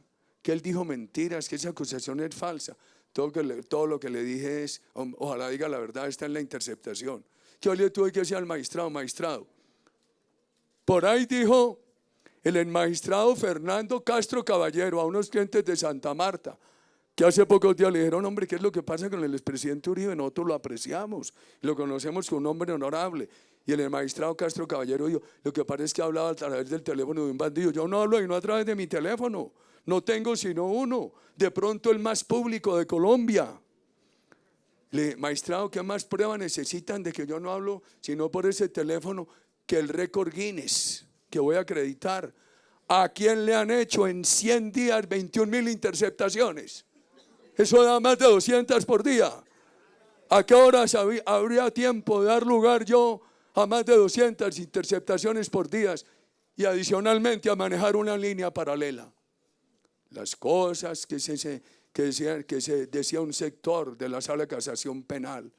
que él dijo mentiras, que esa acusación es falsa. Todo lo que le dije es, ojalá diga la verdad, está en la interceptación. Yo le tuve que decir al magistrado, por ahí dijo el magistrado Fernando Castro Caballero a unos clientes de Santa Marta, que hace pocos días le dijeron, hombre, ¿qué es lo que pasa con el expresidente Uribe? Nosotros lo apreciamos, lo conocemos como un hombre honorable. Y el magistrado Castro Caballero dijo, lo que parece es que hablaba a través del teléfono de un bandido. Yo no hablo y no a través de mi teléfono, no tengo sino uno, de pronto el más público de Colombia. Le dije, magistrado, ¿qué más pruebas necesitan de que yo no hablo sino por ese teléfono que el récord Guinness, que voy a acreditar? ¿A quién le han hecho en 100 días 21.000 interceptaciones? Eso da más de 200 por día. ¿A qué horas habría tiempo de dar lugar yo a más de 200 interceptaciones por día y adicionalmente a manejar una línea paralela? Las cosas que se decía un sector de la Sala de Casación Penal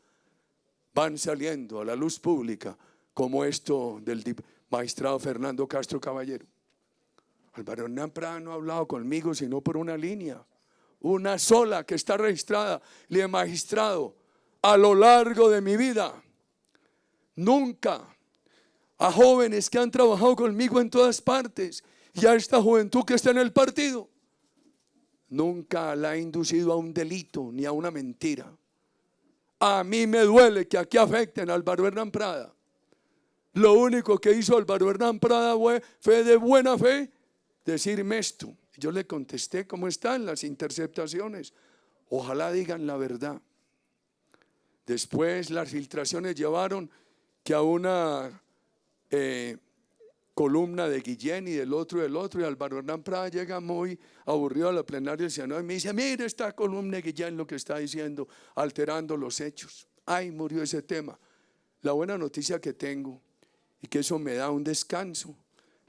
van saliendo a la luz pública, como esto del magistrado Fernando Castro Caballero. Álvaro Hernán Prada no ha hablado conmigo sino por una línea, una sola que está registrada, de magistrado. A lo largo de mi vida, nunca a jóvenes que han trabajado conmigo en todas partes y a esta juventud que está en el partido, nunca la he inducido a un delito ni a una mentira. A mí me duele que aquí afecten a Álvaro Hernán Prada. Lo único que hizo Álvaro Hernán Prada fue de buena fe decirme esto. Yo le contesté: ¿cómo están las interceptaciones? Ojalá digan la verdad. Después las filtraciones llevaron que a una columna de Guillén y del otro, y Álvaro Hernán Prada llega muy aburrido a la plenaria del Senado y me dice: mire esta columna de Guillén lo que está diciendo, alterando los hechos. Ay, murió ese tema. La buena noticia que tengo, y que eso me da un descanso,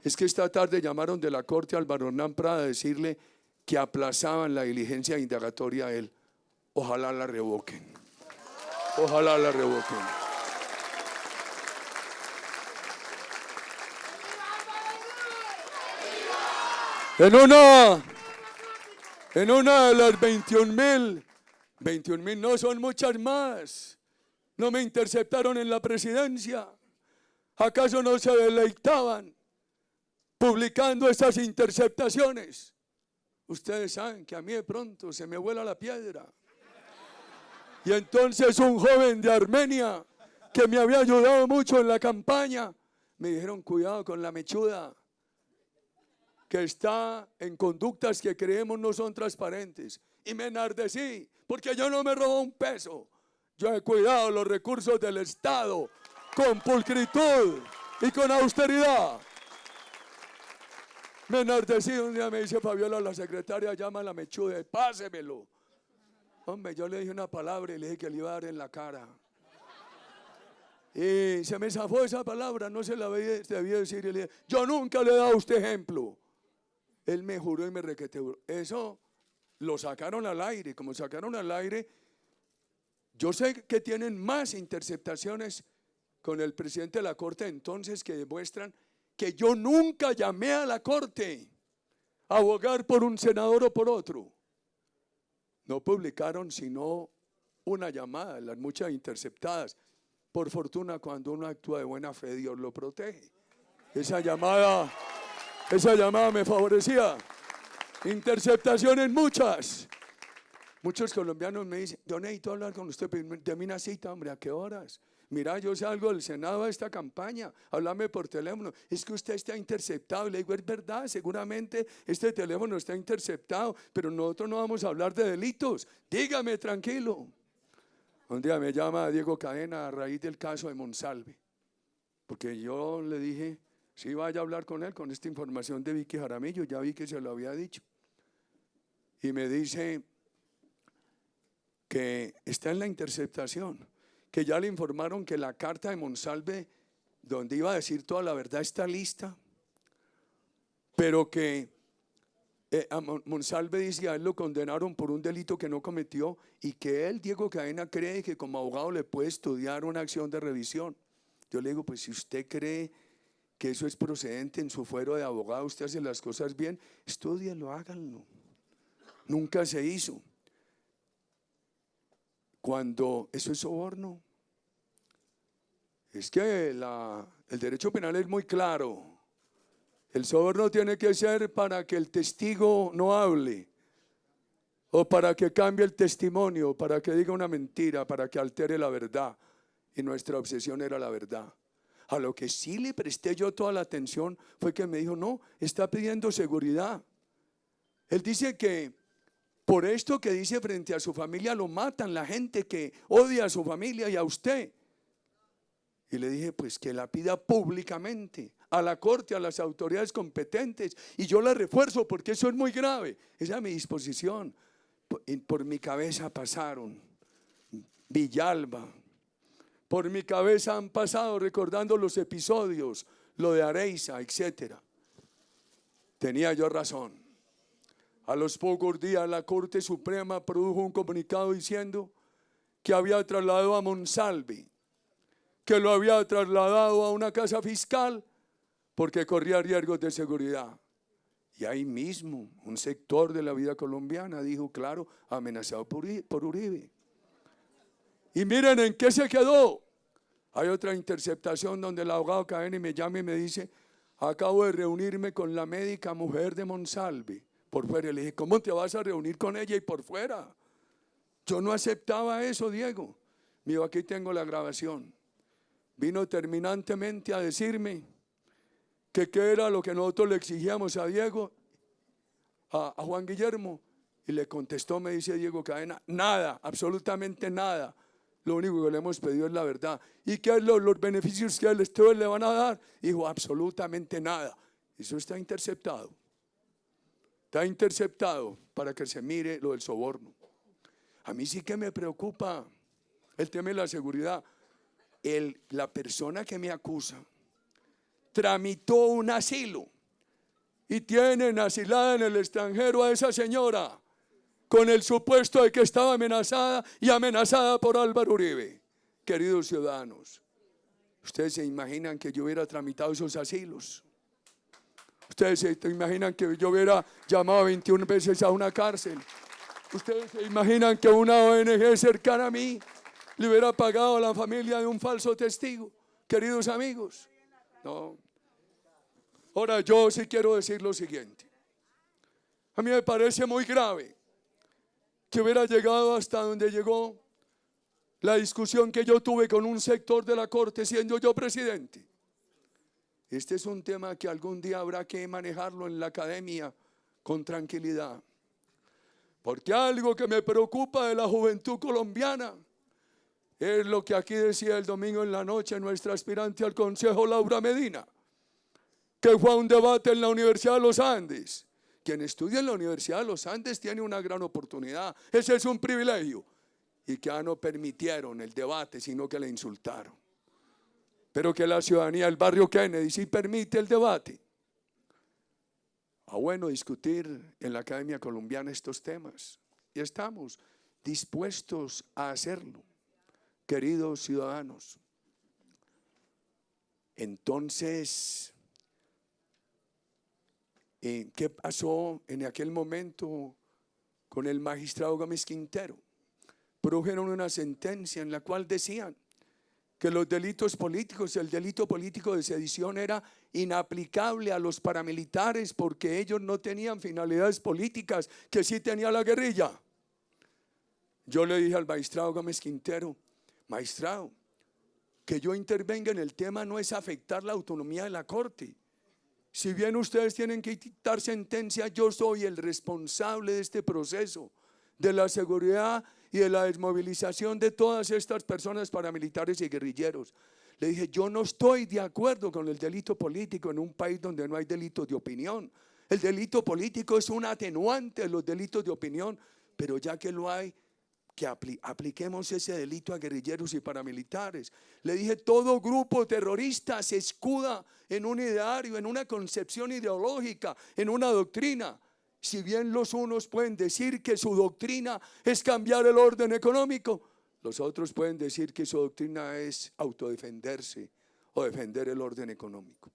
es que esta tarde llamaron de la corte a Álvaro Hernán Prada a decirle que aplazaban la diligencia indagatoria a él. Ojalá la revoquen. Ojalá la revoquen. En una de las 21.000 no son muchas más. No me interceptaron en la presidencia. ¿Acaso no se deleitaban publicando esas interceptaciones? Ustedes saben que a mí de pronto se me vuela la piedra. Y entonces un joven de Armenia que me había ayudado mucho en la campaña, me dijeron: cuidado con la mechuda, que está en conductas que creemos no son transparentes. Y me enardecí, porque yo no me robó un peso. Yo he cuidado los recursos del Estado con pulcritud y con austeridad. Me enardecí. Un día me dice Fabiola, la secretaria, llama a la mechuda y pásemelo. Hombre, yo le dije una palabra y le dije que le iba a dar en la cara. Y se me zafó esa palabra, no se la debía decir. Y le dije: yo nunca le he dado a usted ejemplo. Él me juró y me requeteó. Eso lo sacaron al aire. Como sacaron al aire, yo sé que tienen más interceptaciones con el presidente de la Corte entonces, que demuestran que yo nunca llamé a la Corte a abogar por un senador o por otro. No publicaron sino una llamada, las muchas interceptadas. Por fortuna, cuando uno actúa de buena fe, Dios lo protege. Esa llamada me favorecía. Interceptaciones muchas. Muchos colombianos me dicen: yo necesito hablar con usted, deme una cita, hombre. ¿A qué horas? Mira, yo salgo del Senado a esta campaña, háblame por teléfono. Es que usted está interceptado. Y le digo: es verdad, seguramente este teléfono está interceptado, pero nosotros no vamos a hablar de delitos. Dígame, tranquilo. Un día me llama Diego Cadena a raíz del caso de Monsalve, porque yo le dije: sí, vaya a hablar con él con esta información de Vicky Jaramillo. Ya vi que se lo había dicho. Y me dice que está en la interceptación, que ya le informaron que la carta de Monsalve, donde iba a decir toda la verdad, está lista, pero que a Monsalve dice: a él lo condenaron por un delito que no cometió, y que él, Diego Cadena, cree que como abogado le puede estudiar una acción de revisión. Yo le digo: pues si usted cree que eso es procedente en su fuero de abogado, usted hace las cosas bien, estúdielo, háganlo. Nunca se hizo. Cuando eso es soborno, es que el derecho penal es muy claro. El soborno tiene que ser para que el testigo no hable, o para que cambie el testimonio, para que diga una mentira, para que altere la verdad. Y nuestra obsesión era la verdad. A lo que sí le presté yo toda la atención fue que me dijo: no, está pidiendo seguridad. Él dice que por esto que dice frente a su familia lo matan, la gente que odia a su familia y a usted. Y le dije: pues que la pida públicamente a la Corte, a las autoridades competentes, y yo la refuerzo porque eso es muy grave. Esa es mi disposición. por mi cabeza pasaron Villalba, por mi cabeza han pasado recordando los episodios, lo de Areiza, etc. Tenía yo razón. A los pocos días la Corte Suprema produjo un comunicado diciendo que había trasladado a Monsalve, que lo había trasladado a una casa fiscal porque corría riesgos de seguridad. Y ahí mismo un sector de la vida colombiana dijo, claro, amenazado por Uribe. Y miren en qué se quedó. Hay otra interceptación donde el abogado Cadena me llama y me dice, acabo de reunirme con la médica mujer de Monsalve por fuera. Y le dije, ¿cómo te vas a reunir con ella y por fuera? Yo no aceptaba eso, Diego. Me dijo, aquí tengo la grabación. Vino terminantemente a decirme que qué era lo que nosotros le exigíamos a Diego, a Juan Guillermo. Y le contestó, me dice Diego Cadena, nada, absolutamente nada. Lo único que le hemos pedido es la verdad. ¿Y qué es los beneficios que ustedes le van a dar? Dijo, absolutamente nada. Eso está interceptado. Está interceptado para que se mire lo del soborno. A mí sí que me preocupa el tema de la seguridad. La persona que me acusa tramitó un asilo y tienen asilada en el extranjero a esa señora con el supuesto de que estaba amenazada y amenazada por Álvaro Uribe. Queridos ciudadanos, ¿ustedes se imaginan que yo hubiera tramitado esos asilos? ¿Ustedes se imaginan que yo hubiera llamado 21 veces a una cárcel? ¿Ustedes se imaginan que una ONG cercana a mí le hubiera pagado a la familia de un falso testigo? Queridos amigos, no. Ahora yo sí quiero decir lo siguiente. A mí me parece muy grave que hubiera llegado hasta donde llegó la discusión que yo tuve con un sector de la Corte siendo yo presidente. Este es un tema que algún día habrá que manejarlo en la academia con tranquilidad. Porque algo que me preocupa de la juventud colombiana es lo que aquí decía el domingo en la noche nuestra aspirante al Consejo, Laura Medina, que fue a un debate en la Universidad de los Andes. Quien estudia en la Universidad de los Andes tiene una gran oportunidad. Ese es un privilegio. Y que ya no permitieron el debate, sino que le insultaron. Pero que la ciudadanía del barrio Kennedy sí permite el debate. Bueno discutir en la Academia Colombiana estos temas. Y estamos dispuestos a hacerlo, queridos ciudadanos. Entonces, ¿qué pasó en aquel momento con el magistrado Gómez Quintero? Produjeron una sentencia en la cual decían que los delitos políticos, el delito político de sedición era inaplicable a los paramilitares porque ellos no tenían finalidades políticas que sí tenía la guerrilla. Yo le dije al magistrado Gómez Quintero, magistrado, que yo intervenga en el tema no es afectar la autonomía de la Corte. Si bien ustedes tienen que dictar sentencia, yo soy el responsable de este proceso, de la seguridad y de la desmovilización de todas estas personas paramilitares y guerrilleros. Le dije, yo no estoy de acuerdo con el delito político en un país donde no hay delitos de opinión. El delito político es un atenuante de los delitos de opinión, pero ya que lo hay, que apliquemos ese delito a guerrilleros y paramilitares. Le dije, todo grupo terrorista se escuda en un ideario, en una concepción ideológica, en una doctrina. Si bien los unos pueden decir que su doctrina es cambiar el orden económico, los otros pueden decir que su doctrina es autodefenderse o defender el orden económico.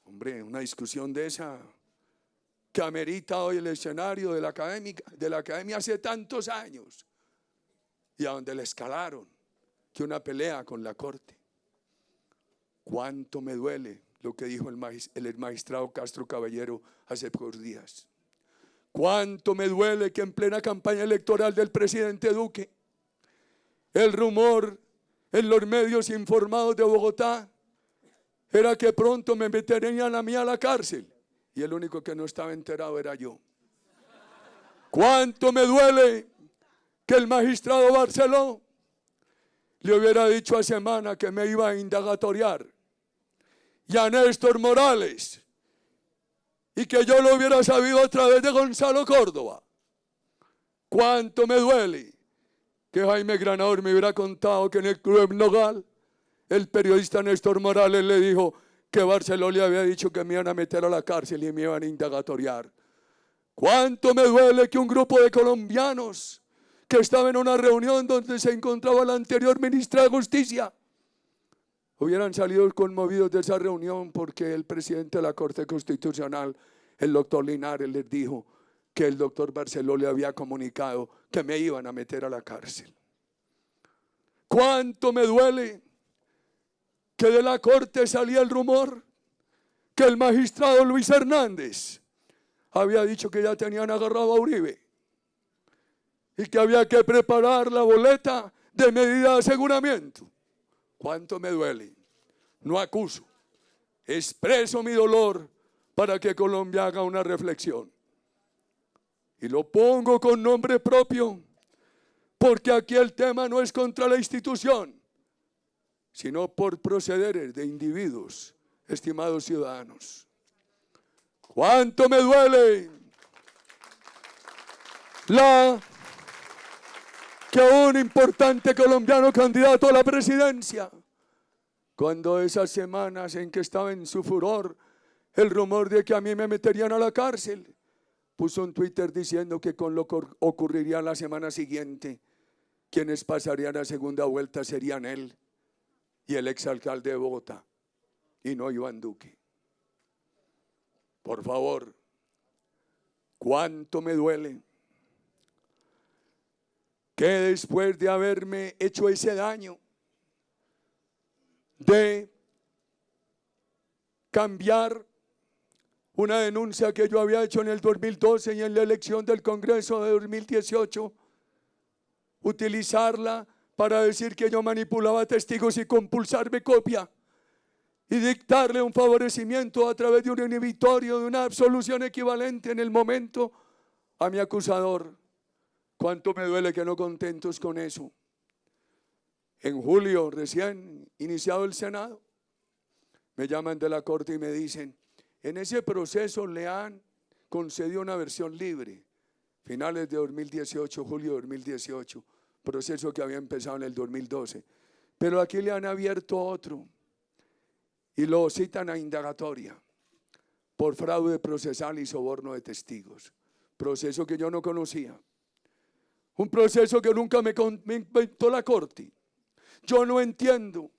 Hombre, una discusión de esa que amerita hoy el escenario de la academia hace tantos años y a donde le escalaron que una pelea con la Corte. Cuánto me duele lo que dijo el magistrado Castro Caballero hace pocos días. Cuánto me duele que en plena campaña electoral del presidente Duque, el rumor en los medios informados de Bogotá era que pronto me meterían a mí a la cárcel y el único que no estaba enterado era yo. Cuánto me duele que el magistrado Barceló le hubiera dicho a Semana que me iba a indagatoriar y a Néstor Morales y que yo lo hubiera sabido a través de Gonzalo Córdoba. ¿Cuánto me duele que Jaime Granador me hubiera contado que en el Club Nogal el periodista Néstor Morales le dijo que Barceló le había dicho que me iban a meter a la cárcel y me iban a indagatoriar? ¿Cuánto me duele que un grupo de colombianos que estaba en una reunión donde se encontraba la anterior ministra de Justicia hubieran salido conmovidos de esa reunión porque el presidente de la Corte Constitucional, el doctor Linares, les dijo que el doctor Barceló le había comunicado que me iban a meter a la cárcel? ¿Cuánto me duele que de la Corte salía el rumor que el magistrado Luis Hernández había dicho que ya tenían agarrado a Uribe y que había que preparar la boleta de medida de aseguramiento? ¿Cuánto me duele? No acuso, expreso mi dolor para que Colombia haga una reflexión. Y lo pongo con nombre propio, porque aquí el tema no es contra la institución, sino por procederes de individuos, estimados ciudadanos. ¿Cuánto me duele que un importante colombiano candidato a la presidencia, cuando esas semanas en que estaba en su furor el rumor de que a mí me meterían a la cárcel, puso un Twitter diciendo que con lo que ocurriría la semana siguiente, quienes pasarían a segunda vuelta serían él y el exalcalde de Bogotá, y no Iván Duque? Por favor, ¿cuánto me duele que después de haberme hecho ese daño, de cambiar una denuncia que yo había hecho en el 2012 y en la elección del Congreso de 2018, utilizarla para decir que yo manipulaba testigos y compulsarme copia y dictarle un favorecimiento a través de un inhibitorio, de una absolución equivalente en el momento a mi acusador? ¿Cuánto me duele que no contentos con eso? En julio, recién iniciado el Senado, me llaman de la Corte y me dicen: en ese proceso le han concedido una versión libre, finales de 2018, julio de 2018, proceso que había empezado en el 2012. Pero aquí le han abierto otro y lo citan a indagatoria por fraude procesal y soborno de testigos. Proceso que yo no conocía. Un proceso que nunca me inventó la Corte. Yo no entiendo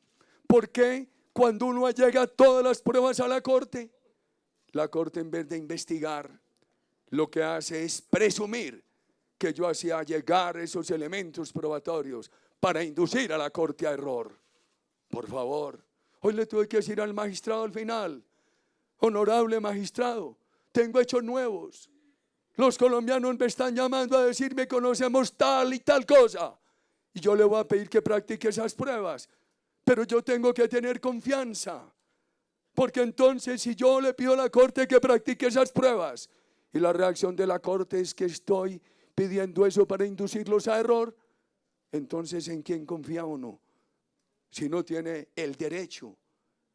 por qué cuando uno llega todas las pruebas a la Corte en vez de investigar, lo que hace es presumir que yo hacía llegar esos elementos probatorios para inducir a la Corte a error. Por favor, hoy le tuve que decir al magistrado al final: honorable magistrado, tengo hechos nuevos. Los colombianos me están llamando a decirme conocemos tal y tal cosa. Y yo le voy a pedir que practique esas pruebas. Pero yo tengo que tener confianza. Porque entonces si yo le pido a la Corte que practique esas pruebas y la reacción de la Corte es que estoy pidiendo eso para inducirlos a error, entonces ¿en quién confía uno? Si no tiene el derecho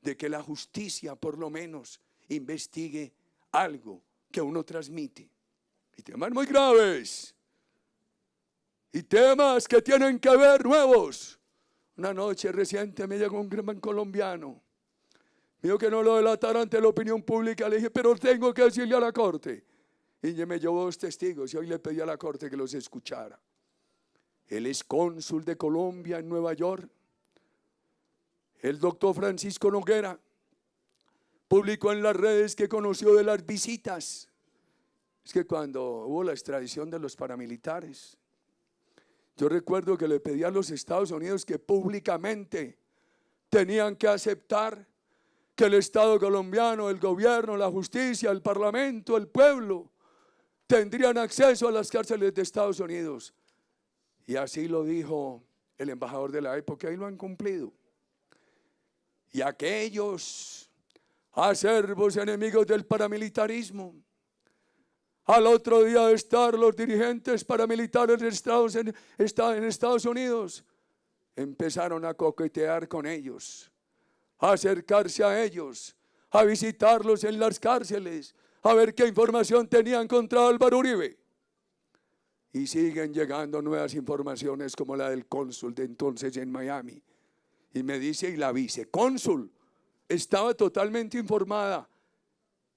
de que la justicia por lo menos investigue algo que uno transmite. Y temas muy graves. Y temas que tienen que ver nuevos. Una noche reciente me llegó un gran colombiano. Me dijo que no lo delatara ante la opinión pública. Le dije, pero tengo que decirle a la Corte. Y me llevó 2 testigos y hoy le pedí a la Corte que los escuchara. Él es cónsul de Colombia en Nueva York. El doctor Francisco Noguera publicó en las redes que conoció de las visitas. Es que cuando hubo la extradición de los paramilitares, yo recuerdo que le pedí a los Estados Unidos que públicamente tenían que aceptar que el Estado colombiano, el gobierno, la justicia, el parlamento, el pueblo, tendrían acceso a las cárceles de Estados Unidos. Y así lo dijo el embajador de la época y lo han cumplido. Y aquellos acervos enemigos del paramilitarismo, al otro día de estar los dirigentes paramilitares en Estados Unidos, empezaron a coquetear con ellos, a acercarse a ellos, a visitarlos en las cárceles, a ver qué información tenían contra Álvaro Uribe. Y siguen llegando nuevas informaciones como la del cónsul de entonces en Miami. Y me dice, y la vicecónsul estaba totalmente informada.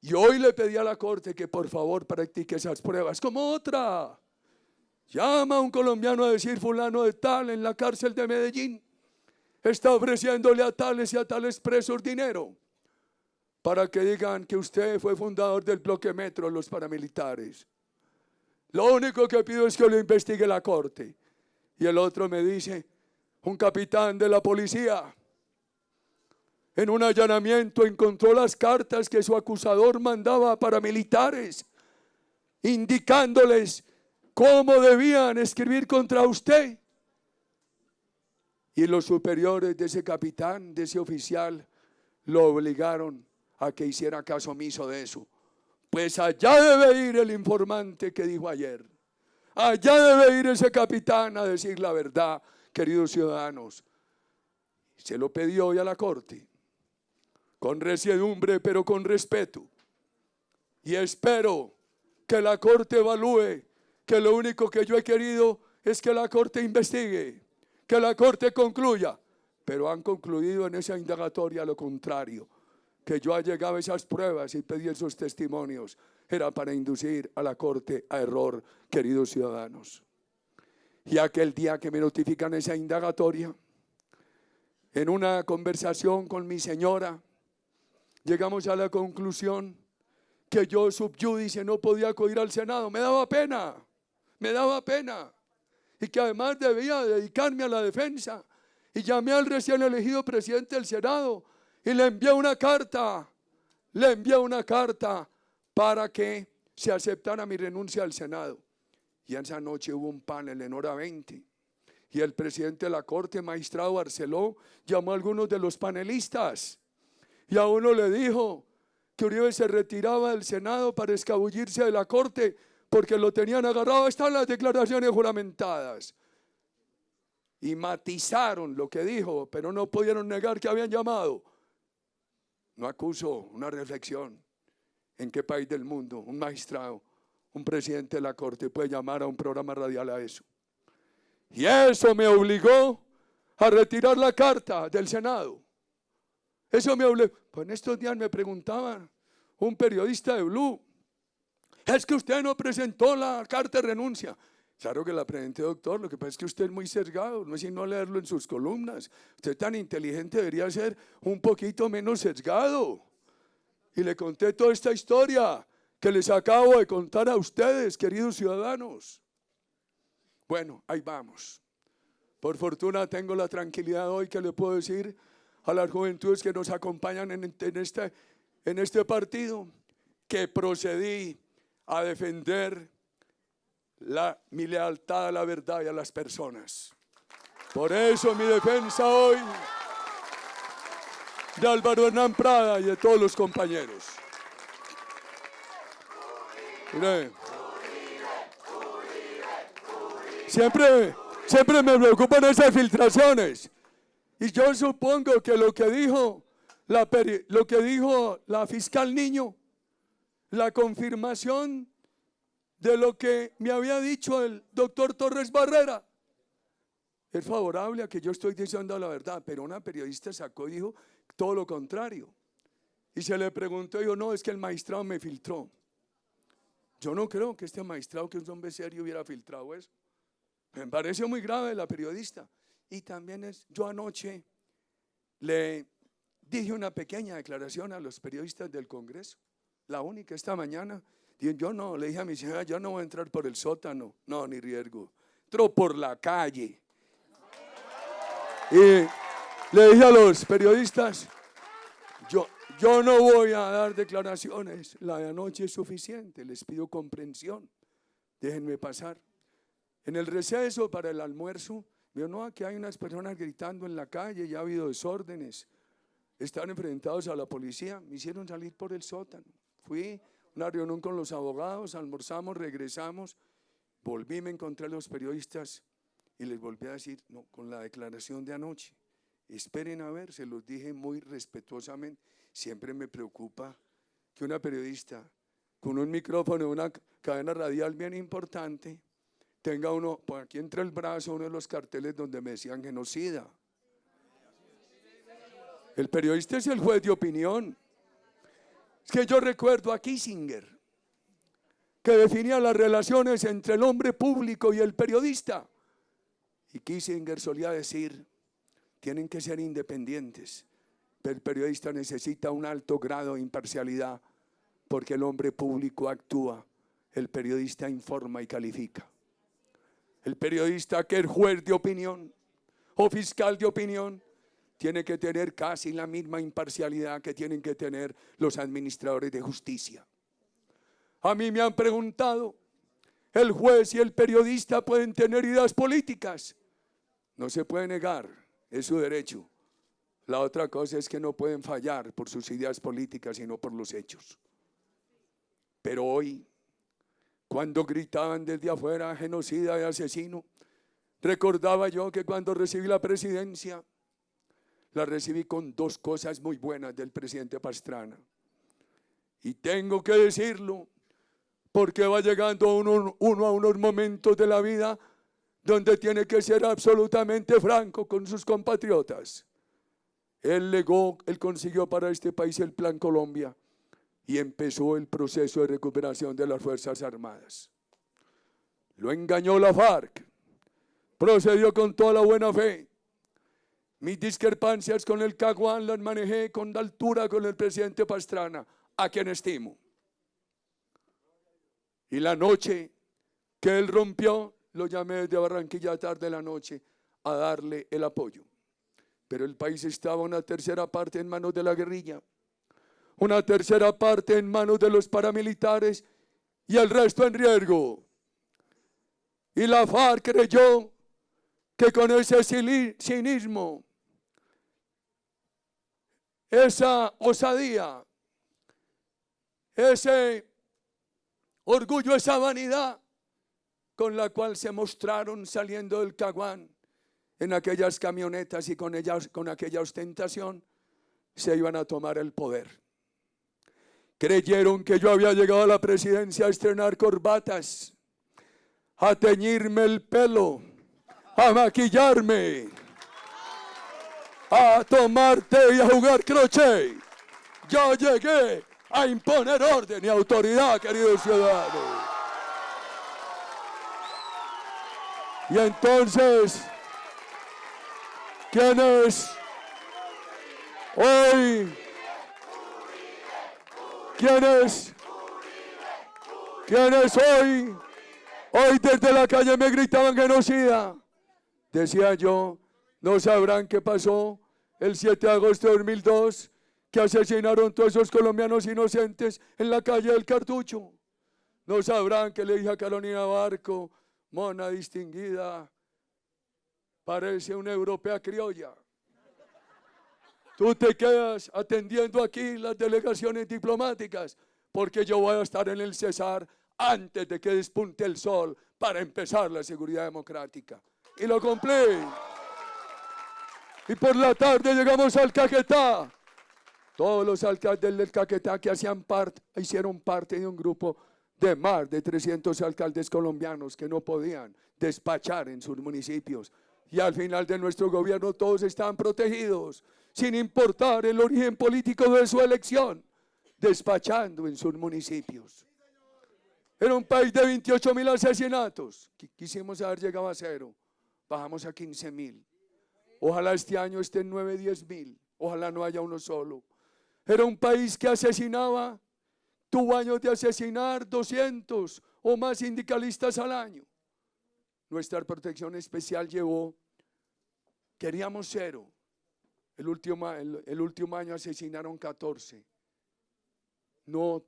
Y hoy le pedí a la corte que por favor practique esas pruebas. Como otra. Llama a un colombiano a decir fulano de tal en la cárcel de Medellín está ofreciéndole a tales y a tales presos dinero para que digan que usted fue fundador del bloque Metro, los paramilitares. Lo único que pido es que lo investigue la corte. Y el otro me dice, un capitán de la policía en un allanamiento encontró las cartas que su acusador mandaba a paramilitares, indicándoles cómo debían escribir contra usted. Y los superiores de ese capitán, de ese oficial, lo obligaron a que hiciera caso omiso de eso. Pues allá debe ir el informante que dijo ayer. Allá debe ir ese capitán a decir la verdad, queridos ciudadanos. Se lo pedí hoy a la corte, con resiedumbre pero con respeto. Y espero que la corte evalúe que lo único que yo he querido es que la corte investigue, que la corte concluya. Pero han concluido en esa indagatoria lo contrario, que yo allegaba esas pruebas y pedí esos testimonios. Era para inducir a la corte a error, queridos ciudadanos. Y aquel día que me notifican esa indagatoria, en una conversación con mi señora, llegamos a la conclusión que yo subyúdice no podía acudir al Senado. Me daba pena. Y que además debía dedicarme a la defensa. Y llamé al recién elegido presidente del Senado y le envié una carta. Para que se aceptara mi renuncia al Senado. Y esa noche hubo un panel en hora 20. Y el presidente de la Corte, magistrado Barceló, llamó a algunos de los panelistas. Y a uno le dijo que Uribe se retiraba del Senado para escabullirse de la Corte porque lo tenían agarrado. Están las declaraciones juramentadas. Y matizaron lo que dijo, pero no pudieron negar que habían llamado. No acuso, una reflexión. ¿En qué país del mundo un magistrado, un presidente de la Corte puede llamar a un programa radial a eso? Y eso me obligó a retirar la carta del Senado. Eso me obligó. Pues en estos días me preguntaban un periodista de Blue, es que usted no presentó la carta de renuncia. Claro que la presenté, doctor, lo que pasa es que usted es muy sesgado, no es sino leerlo en sus columnas. Usted tan inteligente debería ser un poquito menos sesgado. Y le conté toda esta historia que les acabo de contar a ustedes, queridos ciudadanos. Bueno, ahí vamos. Por fortuna tengo la tranquilidad hoy que le puedo decir a las juventudes que nos acompañan en este partido, que procedí a defender mi lealtad a la verdad y a las personas. Por eso mi defensa hoy de Álvaro Hernán Prada y de todos los compañeros. Mire, siempre me preocupan esas filtraciones. Y yo supongo que lo que dijo la fiscal Niño, la confirmación de lo que me había dicho el doctor Torres Barrera, es favorable a que yo estoy diciendo la verdad. Pero una periodista sacó y dijo todo lo contrario. Y se le preguntó y dijo, no, es que el magistrado me filtró. Yo no creo que este magistrado, que es un hombre serio, hubiera filtrado eso. Me parece muy grave la periodista. Y también yo anoche le dije una pequeña declaración a los periodistas del Congreso, la única esta mañana. Yo no, le dije a mi señora, yo no voy a entrar por el sótano, no, ni riesgo. Entro por la calle. Y le dije a los periodistas, yo no voy a dar declaraciones, la de anoche es suficiente, les pido comprensión, déjenme pasar. En el receso para el almuerzo, veo, no, aquí hay unas personas gritando en la calle, ya ha habido desórdenes, están enfrentados a la policía, me hicieron salir por el sótano. Fui a una reunión con los abogados, almorzamos, regresamos, volví, me encontré a los periodistas y les volví a decir, no, con la declaración de anoche, esperen a ver, se los dije muy respetuosamente. Siempre me preocupa que una periodista con un micrófono, una cadena radial bien importante, tenga uno, por aquí entre el brazo, uno de los carteles donde me decían genocida. El periodista es el juez de opinión. Es que yo recuerdo a Kissinger, que definía las relaciones entre el hombre público y el periodista. Y Kissinger solía decir, tienen que ser independientes, pero el periodista necesita un alto grado de imparcialidad, porque el hombre público actúa, el periodista informa y califica. El periodista, que es juez de opinión o fiscal de opinión, tiene que tener casi la misma imparcialidad que tienen que tener los administradores de justicia. A mí me han preguntado, ¿el juez y el periodista pueden tener ideas políticas? No se puede negar, es su derecho. La otra cosa es que no pueden fallar por sus ideas políticas, sino por los hechos. Pero hoy, cuando gritaban desde afuera genocida y asesino, recordaba yo que cuando recibí la presidencia, la recibí con dos cosas muy buenas del presidente Pastrana. Y tengo que decirlo, porque va llegando uno a unos momentos de la vida donde tiene que ser absolutamente franco con sus compatriotas. Él consiguió para este país el Plan Colombia y empezó el proceso de recuperación de las Fuerzas Armadas. Lo engañó la FARC, procedió con toda la buena fe. Mis discrepancias con el Caguán las manejé con altura con el presidente Pastrana, a quien estimo. Y la noche que él rompió, lo llamé desde Barranquilla tarde de la noche a darle el apoyo. Pero el país estaba una tercera parte en manos de la guerrilla, una tercera parte en manos de los paramilitares y el resto en riesgo. Y la FARC creyó que con ese cinismo, esa osadía, ese orgullo, esa vanidad con la cual se mostraron saliendo del Caguán en aquellas camionetas y con aquella ostentación, se iban a tomar el poder. Creyeron que yo había llegado a la presidencia a estrenar corbatas, a teñirme el pelo, a maquillarme, a tomar té y a jugar crochet. Yo llegué a imponer orden y autoridad, queridos ciudadanos. Y entonces, ¿quiénes hoy? ¿Quiénes hoy? Hoy desde la calle me gritaban genocida. Decía yo, no sabrán qué pasó el 7 de agosto de 2002, que asesinaron todos esos colombianos inocentes en la calle del Cartucho. No sabrán que le dije a Carolina Barco, mona distinguida, parece una europea criolla. Tú te quedas atendiendo aquí las delegaciones diplomáticas, porque yo voy a estar en el Cesar antes de que despunte el sol para empezar la seguridad democrática. Y lo cumplí. Y por la tarde llegamos al Caquetá. Todos los alcaldes del Caquetá que hicieron parte de un grupo de más de 300 alcaldes colombianos que no podían despachar en sus municipios. Y al final de nuestro gobierno todos estaban protegidos, sin importar el origen político de su elección, despachando en sus municipios. Era un país de 28.000 asesinatos. Quisimos haber llegado a 0. Bajamos a 15.000. Ojalá este año esté en 9, 10.000. Ojalá no haya uno solo. Era un país que asesinaba, tuvo años de asesinar 200 o más sindicalistas al año. Nuestra protección especial queríamos 0. El último año asesinaron 14. No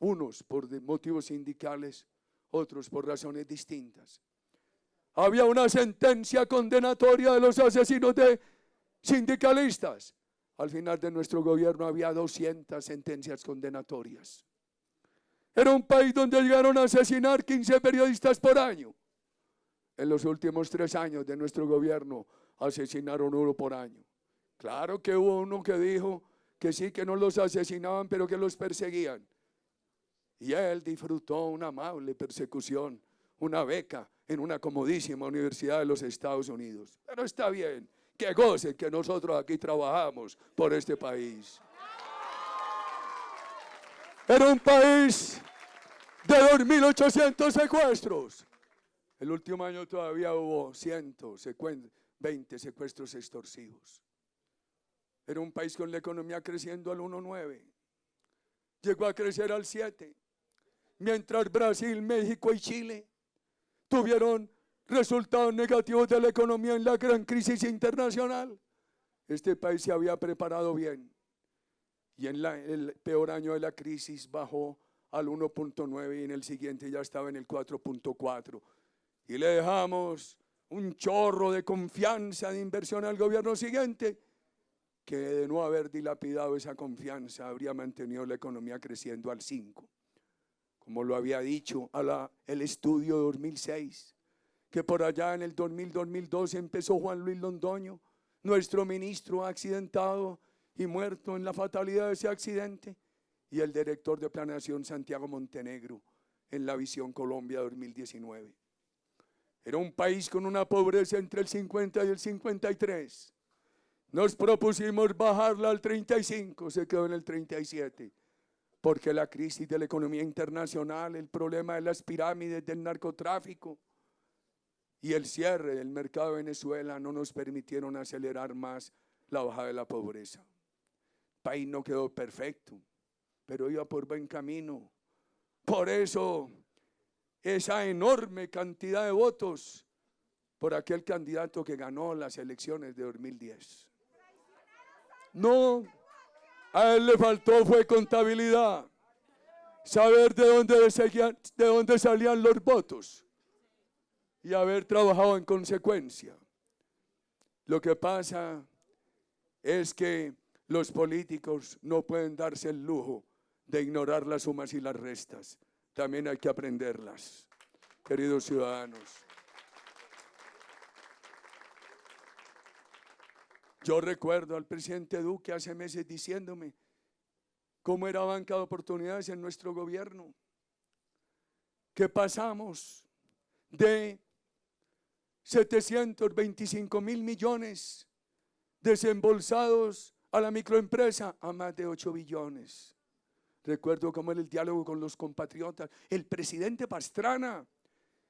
unos por motivos sindicales, otros por razones distintas. Había una sentencia condenatoria de los asesinos de sindicalistas. Al final de nuestro gobierno había 200 sentencias condenatorias. Era un país donde llegaron a asesinar 15 periodistas por año. En los últimos 3 años de nuestro gobierno asesinaron 1 por año. Claro que hubo uno que dijo que sí, que no los asesinaban, pero que los perseguían. Y él disfrutó una amable persecución, una beca en una comodísima universidad de los Estados Unidos. Pero está bien, que gocen que nosotros aquí trabajamos por este país. Era un país de 2.800 secuestros. El último año todavía hubo 120 secuestros extorsivos. Era un país con la economía creciendo al 1,9. Llegó a crecer al 7. Mientras Brasil, México y Chile tuvieron resultados negativos de la economía en la gran crisis internacional, este país se había preparado bien. Y en el peor año de la crisis bajó al 1,9 y en el siguiente ya estaba en el 4,4. Y le dejamos un chorro de confianza de inversión al gobierno siguiente, que de no haber dilapidado esa confianza habría mantenido la economía creciendo al 5. Como lo había dicho el estudio de 2006, que por allá en el 2000-2012 empezó Juan Luis Londoño, nuestro ministro accidentado y muerto en la fatalidad de ese accidente, y el director de planeación Santiago Montenegro en la Visión Colombia 2019. Era un país con una pobreza entre el 50 y el 53. Nos propusimos bajarla al 35, se quedó en el 37. Porque la crisis de la economía internacional, el problema de las pirámides del narcotráfico y el cierre del mercado de Venezuela no nos permitieron acelerar más la bajada de la pobreza. El país no quedó perfecto, pero iba por buen camino. Por eso, esa enorme cantidad de votos por aquel candidato que ganó las elecciones de 2010. No. A él le faltó fue contabilidad, saber de dónde salían los votos y haber trabajado en consecuencia. Lo que pasa es que los políticos no pueden darse el lujo de ignorar las sumas y las restas. También hay que aprenderlas, queridos ciudadanos. Yo recuerdo al presidente Duque hace meses diciéndome cómo era banca de oportunidades en nuestro gobierno, que pasamos de 725.000 millones desembolsados a la microempresa a más de 8 billones. Recuerdo cómo en el diálogo con los compatriotas, el presidente Pastrana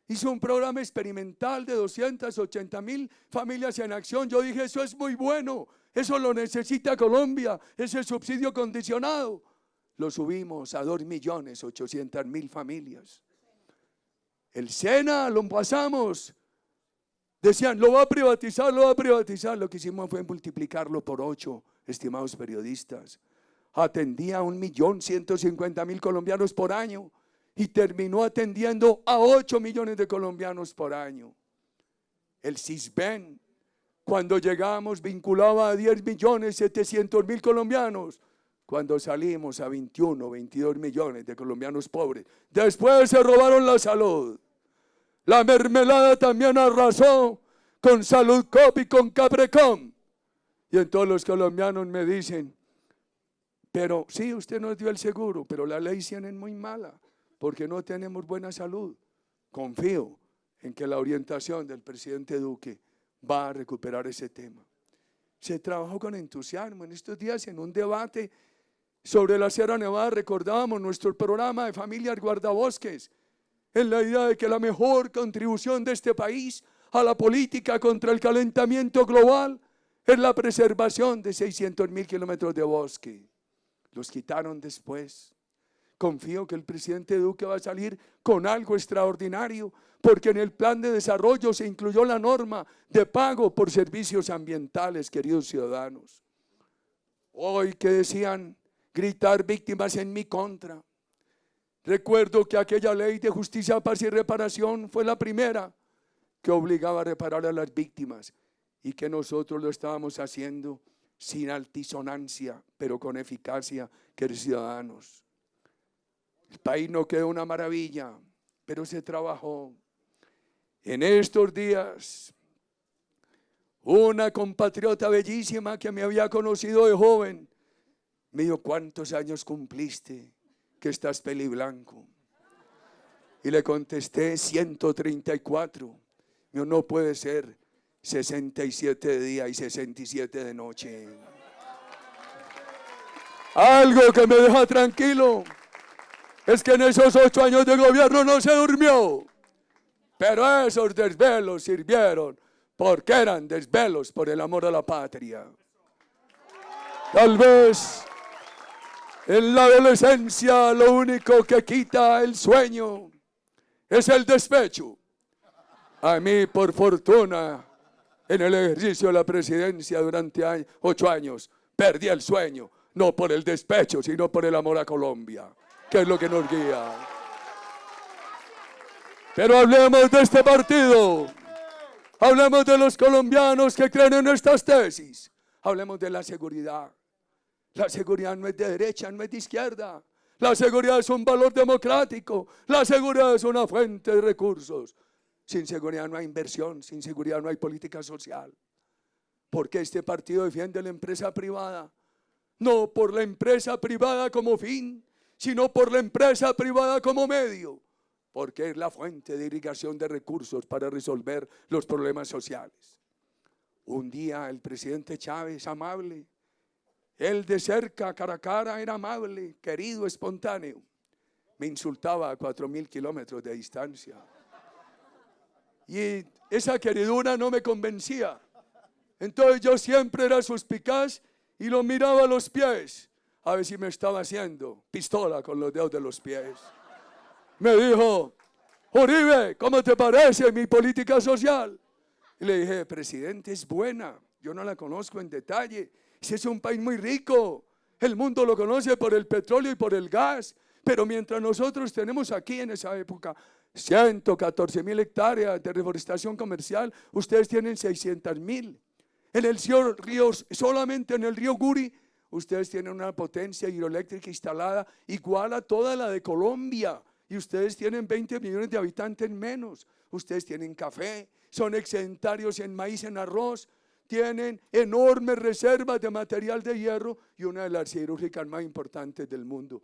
hizo un programa experimental de 280.000 familias en acción. Yo dije, eso es muy bueno, eso lo necesita Colombia, ese subsidio condicionado. Lo subimos a 2.800.000 familias. El SENA lo pasamos. Decían, lo va a privatizar, lo va a privatizar. Lo que hicimos fue multiplicarlo por 8, estimados periodistas. Atendía a 1.150.000 colombianos por año. Y terminó atendiendo a 8 millones de colombianos por año. El CISBEN, cuando llegamos, vinculaba a 10.700.000 colombianos. Cuando salimos a 21, 22 millones de colombianos pobres. Después se robaron la salud. La mermelada también arrasó con Saludcop y con Caprecom. Y entonces los colombianos me dicen, pero sí, usted nos dio el seguro, pero la ley CIEN es muy mala, porque no tenemos buena salud. Confío en que la orientación del presidente Duque va a recuperar ese tema. Se trabajó con entusiasmo en estos días en un debate sobre la Sierra Nevada. Recordábamos nuestro programa de familias guardabosques, en la idea de que la mejor contribución de este país a la política contra el calentamiento global es la preservación de 600.000 kilómetros de bosque. Los quitaron después. Confío que el presidente Duque va a salir con algo extraordinario, porque en el plan de desarrollo se incluyó la norma de pago por servicios ambientales, queridos ciudadanos. Hoy que decían gritar víctimas en mi contra. Recuerdo que aquella ley de justicia, paz y reparación fue la primera que obligaba a reparar a las víctimas y que nosotros lo estábamos haciendo sin altisonancia, pero con eficacia, queridos ciudadanos. El país no quedó una maravilla, pero se trabajó. En estos días, una compatriota bellísima que me había conocido de joven, me dijo, ¿cuántos años cumpliste que estás peliblanco? Y le contesté 134. Yo no puede ser 67 de día y 67 de noche. Algo que me deja tranquilo es que en esos 8 años de gobierno no se durmió. Pero esos desvelos sirvieron porque eran desvelos por el amor a la patria. Tal vez en la adolescencia lo único que quita el sueño es el despecho. A mí, por fortuna, en el ejercicio de la presidencia durante 8 años, perdí el sueño, no por el despecho, sino por el amor a Colombia, que es lo que nos guía. Pero hablemos de este partido, hablemos de los colombianos que creen en estas tesis, hablemos de la seguridad. La seguridad no es de derecha, no es de izquierda. La seguridad es un valor democrático. La seguridad es una fuente de recursos. Sin seguridad no hay inversión, sin seguridad no hay política social. ¿Por qué este partido defiende la empresa privada? No por la empresa privada como fin, sino por la empresa privada como medio. Porque es la fuente de irrigación de recursos para resolver los problemas sociales. Un día el presidente Chávez, amable, él de cerca, cara a cara, era amable, querido, espontáneo. Me insultaba a 4.000 kilómetros de distancia. Y esa queridura no me convencía. Entonces yo siempre era suspicaz y lo miraba a los pies. A ver si me estaba haciendo pistola con los dedos de los pies. Me dijo, Uribe, ¿cómo te parece mi política social? Y le dije, presidente, es buena. Yo no la conozco en detalle. Ese es un país muy rico, el mundo lo conoce por el petróleo y por el gas, pero mientras nosotros tenemos aquí en esa época 114.000 hectáreas de reforestación comercial, ustedes tienen 600.000. En el río, solamente en el río Guri, ustedes tienen una potencia hidroeléctrica instalada igual a toda la de Colombia, y ustedes tienen 20 millones de habitantes menos. Ustedes tienen café, son excedentarios en maíz, en arroz, tienen enormes reservas de material de hierro y una de las siderúrgicas más importantes del mundo.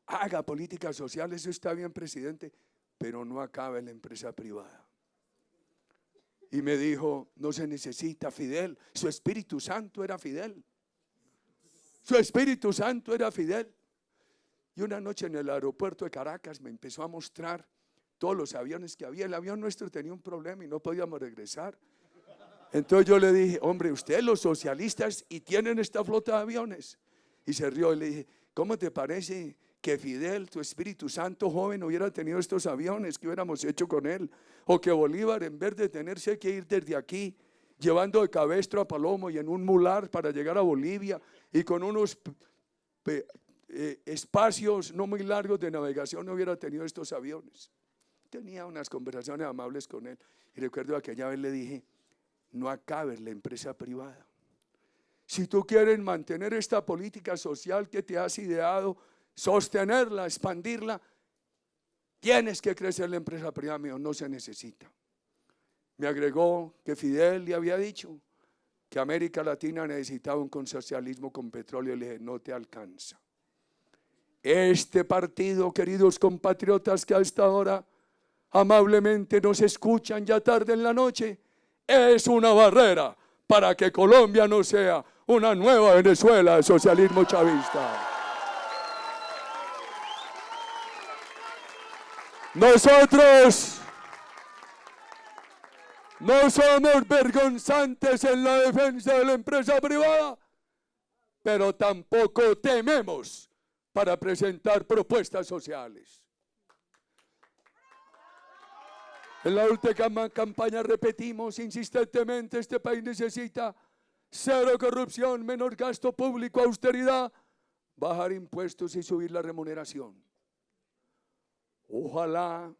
Haga política social, eso está bien, presidente, pero no acabe la empresa privada. Y me dijo, no se necesita Fidel, su Espíritu Santo era Fidel. Su Espíritu Santo era Fidel. Y una noche en el aeropuerto de Caracas me empezó a mostrar todos los aviones que había. El avión nuestro tenía un problema y no podíamos regresar. Entonces yo le dije, hombre, ustedes los socialistas y tienen esta flota de aviones. Y se rió y le dije, ¿cómo te parece que Fidel, tu Espíritu Santo joven, hubiera tenido estos aviones? ¿Qué hubiéramos hecho con él? O que Bolívar, en vez de tenerse que ir desde aquí, llevando de Cabestro a Palomo y en un mular para llegar a Bolivia y con unos espacios no muy largos de navegación, no hubiera tenido estos aviones. Tenía unas conversaciones amables con él. Y recuerdo aquella vez le dije, no acabes la empresa privada. Si tú quieres mantener esta política social que te has ideado, sostenerla, expandirla, tienes que crecer la empresa privada. Mío, no se necesita. Me agregó que Fidel le había dicho que América Latina necesitaba un socialismo con petróleo. Le dije, no te alcanza. Este partido, queridos compatriotas que a esta hora amablemente nos escuchan ya tarde en la noche, es una barrera para que Colombia no sea una nueva Venezuela de socialismo chavista. Nosotros no somos vergonzantes en la defensa de la empresa privada, pero tampoco tememos para presentar propuestas sociales. En la última campaña repetimos insistentemente, este país necesita cero corrupción, menor gasto público, austeridad, bajar impuestos y subir la remuneración. Ojalá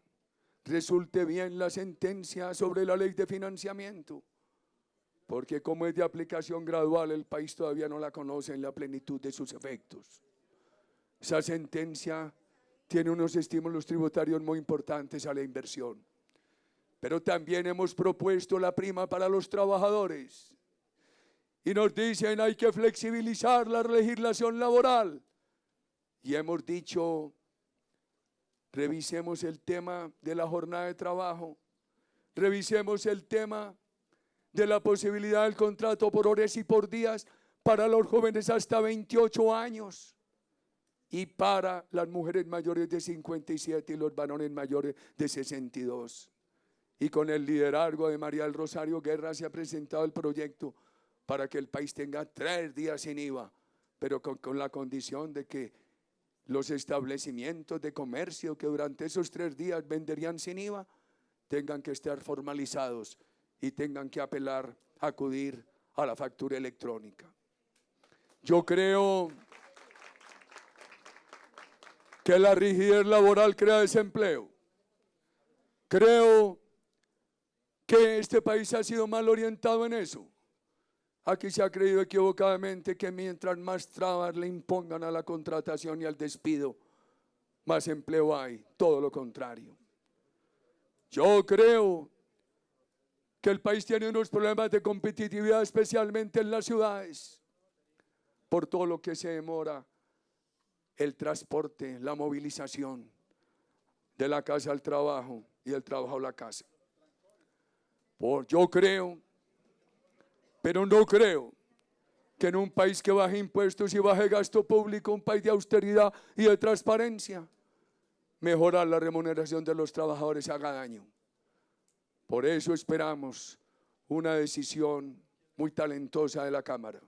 resulte bien la sentencia sobre la ley de financiamiento, porque como es de aplicación gradual, el país todavía no la conoce en la plenitud de sus efectos. Esa sentencia tiene unos estímulos tributarios muy importantes a la inversión. Pero también hemos propuesto la prima para los trabajadores. Y nos dicen hay que flexibilizar la legislación laboral. Y hemos dicho revisemos el tema de la jornada de trabajo, revisemos el tema de la posibilidad del contrato por horas y por días para los jóvenes hasta 28 años y para las mujeres mayores de 57 y los varones mayores de 62. Y con el liderazgo de María del Rosario Guerra se ha presentado el proyecto para que el país tenga 3 días sin IVA, pero con la condición de que los establecimientos de comercio que durante esos 3 días venderían sin IVA tengan que estar formalizados y tengan que acudir a la factura electrónica. Yo creo que la rigidez laboral crea desempleo. Creo que este país ha sido mal orientado en eso. Aquí se ha creído equivocadamente que mientras más trabas le impongan a la contratación y al despido, más empleo hay. Todo lo contrario. Yo creo que el país tiene unos problemas de competitividad, especialmente en las ciudades, por todo lo que se demora el transporte, la movilización de la casa al trabajo y del trabajo a la casa. Yo creo, pero no creo, que en un país que baje impuestos y baje gasto público, un país de austeridad y de transparencia, mejorar la remuneración de los trabajadores haga daño. Por eso esperamos una decisión muy talentosa de la Cámara.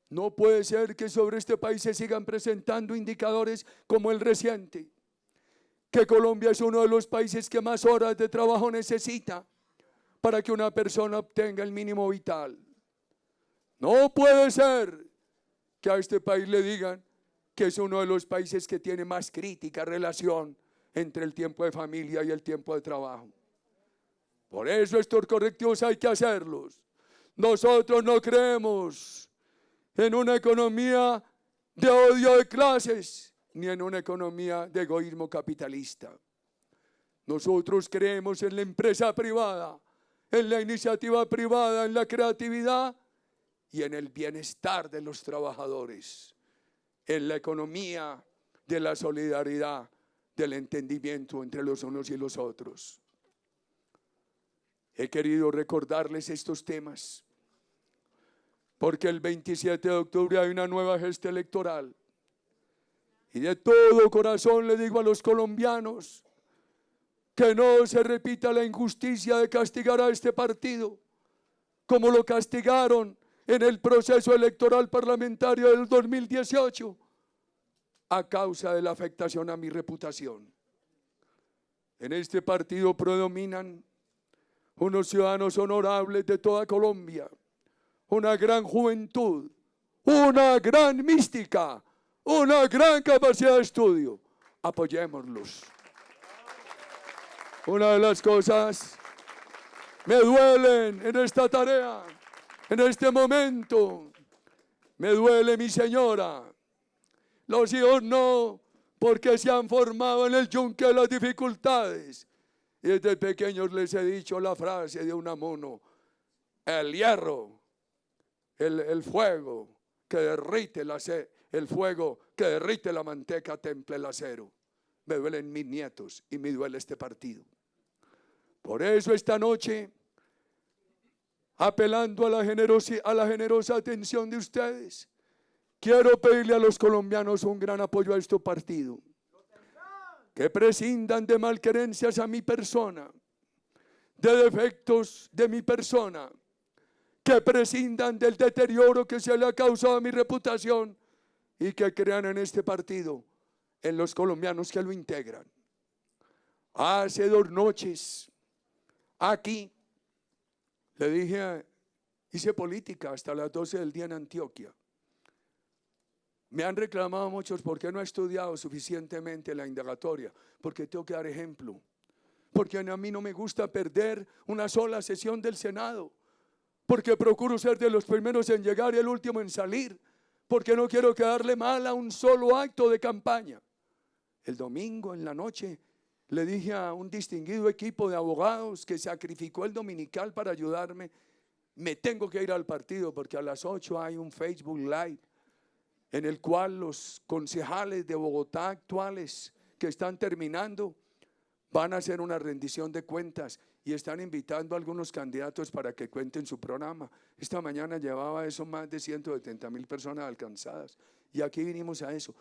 No puede ser que sobre este país se sigan presentando indicadores como el reciente, que Colombia es uno de los países que más horas de trabajo necesita para que una persona obtenga el mínimo vital. No puede ser que a este país le digan que es uno de los países que tiene más crítica relación entre el tiempo de familia y el tiempo de trabajo. Por eso estos correctivos hay que hacerlos. Nosotros no creemos en una economía de odio de clases, ni en una economía de egoísmo capitalista. Nosotros creemos en la empresa privada, en la iniciativa privada, en la creatividad y en el bienestar de los trabajadores, en la economía de la solidaridad, del entendimiento entre los unos y los otros. He querido recordarles estos temas porque el 27 de octubre hay una nueva gesta electoral y de todo corazón le digo a los colombianos que no se repita la injusticia de castigar a este partido como lo castigaron en el proceso electoral parlamentario del 2018 a causa de la afectación a mi reputación. En este partido predominan unos ciudadanos honorables de toda Colombia, una gran juventud, una gran mística, una gran capacidad de estudio. Apoyémoslos. Una de las cosas me duelen en esta tarea, en este momento, me duele mi señora. Los hijos no, porque se han formado en el yunque de las dificultades. Y desde pequeños les he dicho la frase de Unamuno: el hierro, el fuego que derrite el fuego que derrite la manteca templa el acero. Me duelen mis nietos y me duele este partido. Por eso esta noche, apelando a la generosa atención de ustedes, quiero pedirle a los colombianos un gran apoyo a este partido. Que prescindan de malquerencias a mi persona, de defectos de mi persona, que prescindan del deterioro que se le ha causado a mi reputación y que crean en este partido, en los colombianos que lo integran. Hace 2 noches, aquí, le dije, hice política hasta las 12 del día en Antioquia. Me han reclamado muchos porque no he estudiado suficientemente la indagatoria, porque tengo que dar ejemplo, porque a mí no me gusta perder una sola sesión del Senado, porque procuro ser de los primeros en llegar y el último en salir, porque no quiero quedarle mal a un solo acto de campaña. El domingo en la noche le dije a un distinguido equipo de abogados que sacrificó el dominical para ayudarme: me tengo que ir al partido porque a las 8 hay un Facebook Live en el cual los concejales de Bogotá actuales que están terminando, van a hacer una rendición de cuentas y están invitando a algunos candidatos para que cuenten su programa. Esta mañana llevaba eso más de 170.000 personas alcanzadas. Y aquí vinimos a eso.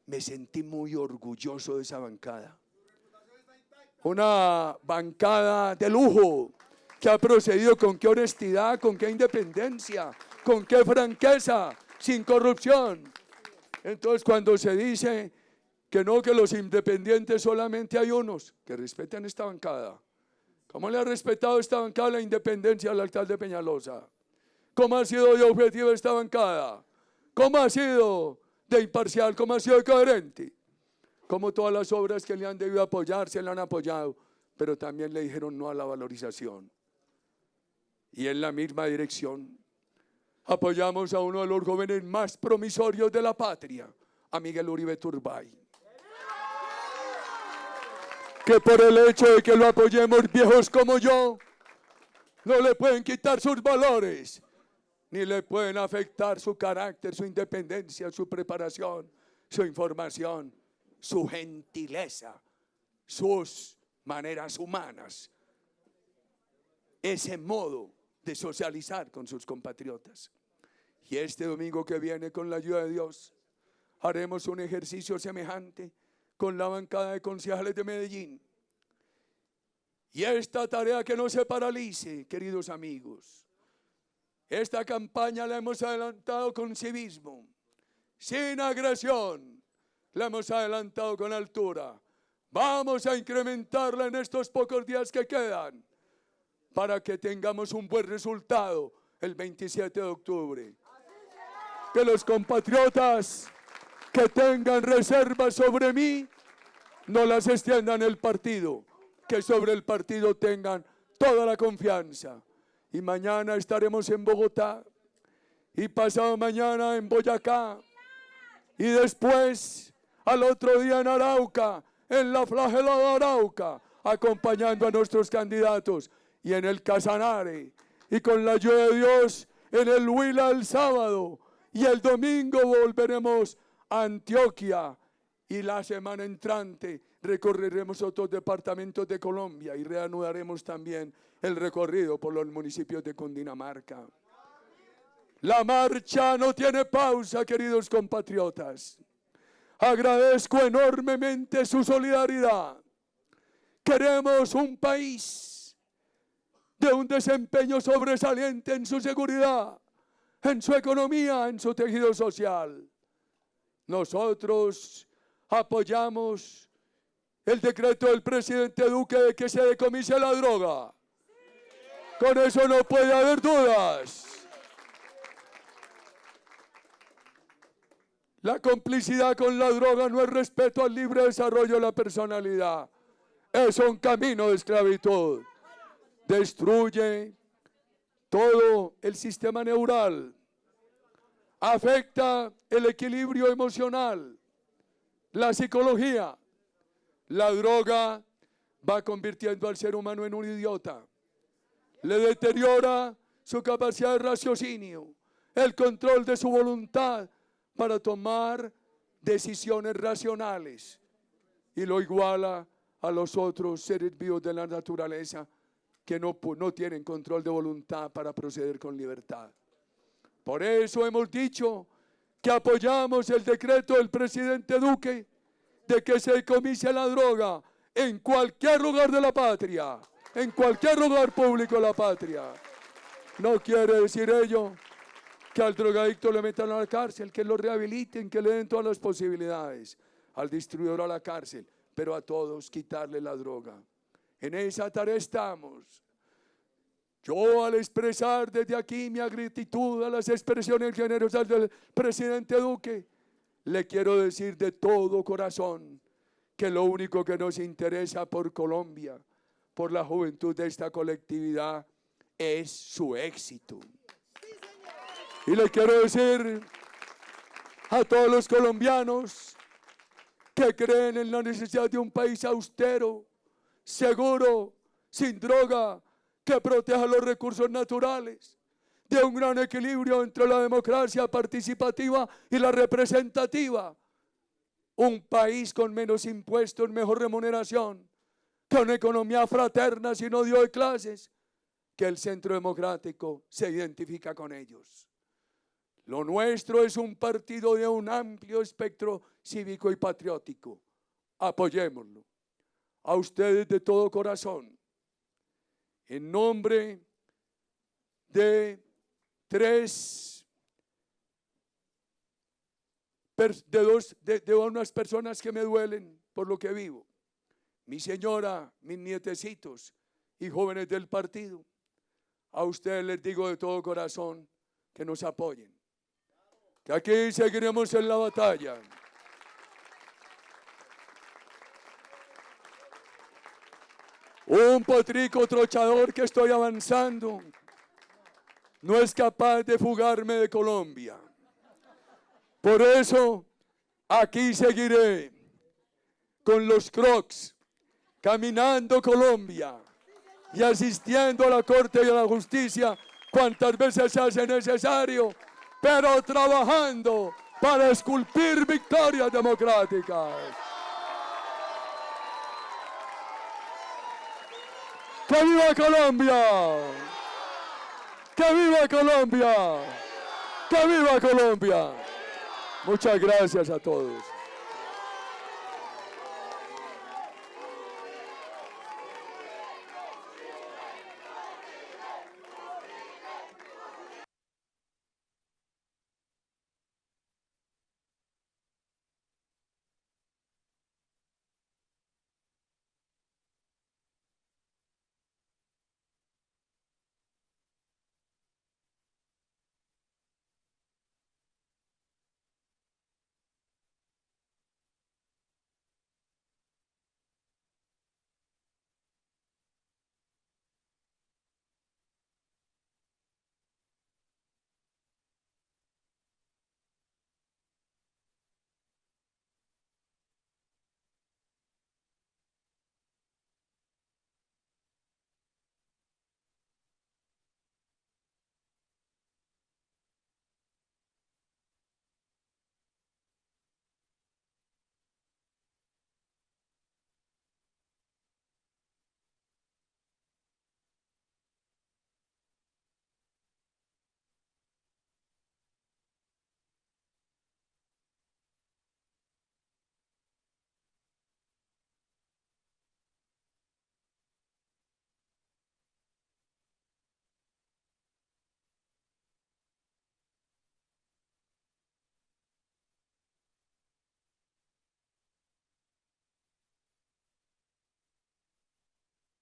Me sentí muy orgulloso de esa bancada. Una bancada de lujo que ha procedido con qué honestidad, con qué independencia, con qué franqueza, sin corrupción. Entonces, cuando se dice que no, que los independientes solamente hay unos, que respeten esta bancada. ¿Cómo le ha respetado esta bancada la independencia al alcalde Peñalosa? ¿Cómo ha sido de objetivo esta bancada? ¿Cómo ha sido de imparcial? ¿Cómo ha sido de coherente? Como todas las obras que le han debido apoyar, se le han apoyado, pero también le dijeron no a la valorización. Y en la misma dirección, apoyamos a uno de los jóvenes más promisorios de la patria, a Miguel Uribe Turbay. Que por el hecho de que lo apoyemos viejos como yo, no le pueden quitar sus valores, ni le pueden afectar su carácter, su independencia, su preparación, su información, su gentileza, sus maneras humanas, ese modo de socializar con sus compatriotas. Y este domingo que viene, con la ayuda de Dios, haremos un ejercicio semejante con la bancada de concejales de Medellín. Y esta tarea que no se paralice, queridos amigos. Esta campaña la hemos adelantado con civismo, sin agresión. La hemos adelantado con altura. Vamos a incrementarla en estos pocos días que quedan para que tengamos un buen resultado el 27 de octubre. Que los compatriotas que tengan reservas sobre mí no las extiendan en el partido, que sobre el partido tengan toda la confianza. Y mañana estaremos en Bogotá y pasado mañana en Boyacá y después al otro día en Arauca, en la flagelada Arauca, acompañando a nuestros candidatos, y en el Casanare, y con la ayuda de Dios en el Huila el sábado, y el domingo volveremos a Antioquia, y la semana entrante recorreremos otros departamentos de Colombia y reanudaremos también el recorrido por los municipios de Cundinamarca. La marcha no tiene pausa, queridos compatriotas. Agradezco enormemente su solidaridad. Queremos un país de un desempeño sobresaliente en su seguridad, en su economía, en su tejido social. Nosotros apoyamos el decreto del presidente Duque de que se decomise la droga. Con eso no puede haber dudas. La complicidad con la droga no es respeto al libre desarrollo de la personalidad. Es un camino de esclavitud. Destruye todo el sistema neural. Afecta el equilibrio emocional, la psicología. La droga va convirtiendo al ser humano en un idiota. Le deteriora su capacidad de raciocinio, el control de su voluntad para tomar decisiones racionales, y lo iguala a los otros seres vivos de la naturaleza que no tienen control de voluntad para proceder con libertad. Por eso hemos dicho que apoyamos el decreto del presidente Duque de que se decomise la droga en cualquier lugar de la patria, en cualquier lugar público de la patria. No quiere decir ello que al drogadicto le metan a la cárcel, que lo rehabiliten, que le den todas las posibilidades, al distribuidor a la cárcel, pero a todos quitarle la droga. En esa tarea estamos. Yo, al expresar desde aquí mi gratitud a las expresiones generosas del presidente Duque, le quiero decir de todo corazón que lo único que nos interesa por Colombia, por la juventud de esta colectividad, es su éxito. Y le quiero decir a todos los colombianos que creen en la necesidad de un país austero, seguro, sin droga, que proteja los recursos naturales, de un gran equilibrio entre la democracia participativa y la representativa, un país con menos impuestos, mejor remuneración, con economía fraterna sin odio de clases, que el Centro Democrático se identifica con ellos. Lo nuestro es un partido de un amplio espectro cívico y patriótico. Apoyémoslo. A ustedes de todo corazón, en nombre de unas personas que me duelen por lo que vivo, mi señora, mis nietecitos y jóvenes del partido, a ustedes les digo de todo corazón que nos apoyen, que aquí seguiremos en la batalla. Un potrico trochador que estoy avanzando no es capaz de fugarme de Colombia. Por eso aquí seguiré con los Crocs, caminando Colombia y asistiendo a la Corte y a la Justicia cuantas veces se hace necesario, pero trabajando para esculpir victorias democráticas. ¡Que viva Colombia! ¡Que viva Colombia! ¡Que viva Colombia! Muchas gracias a todos.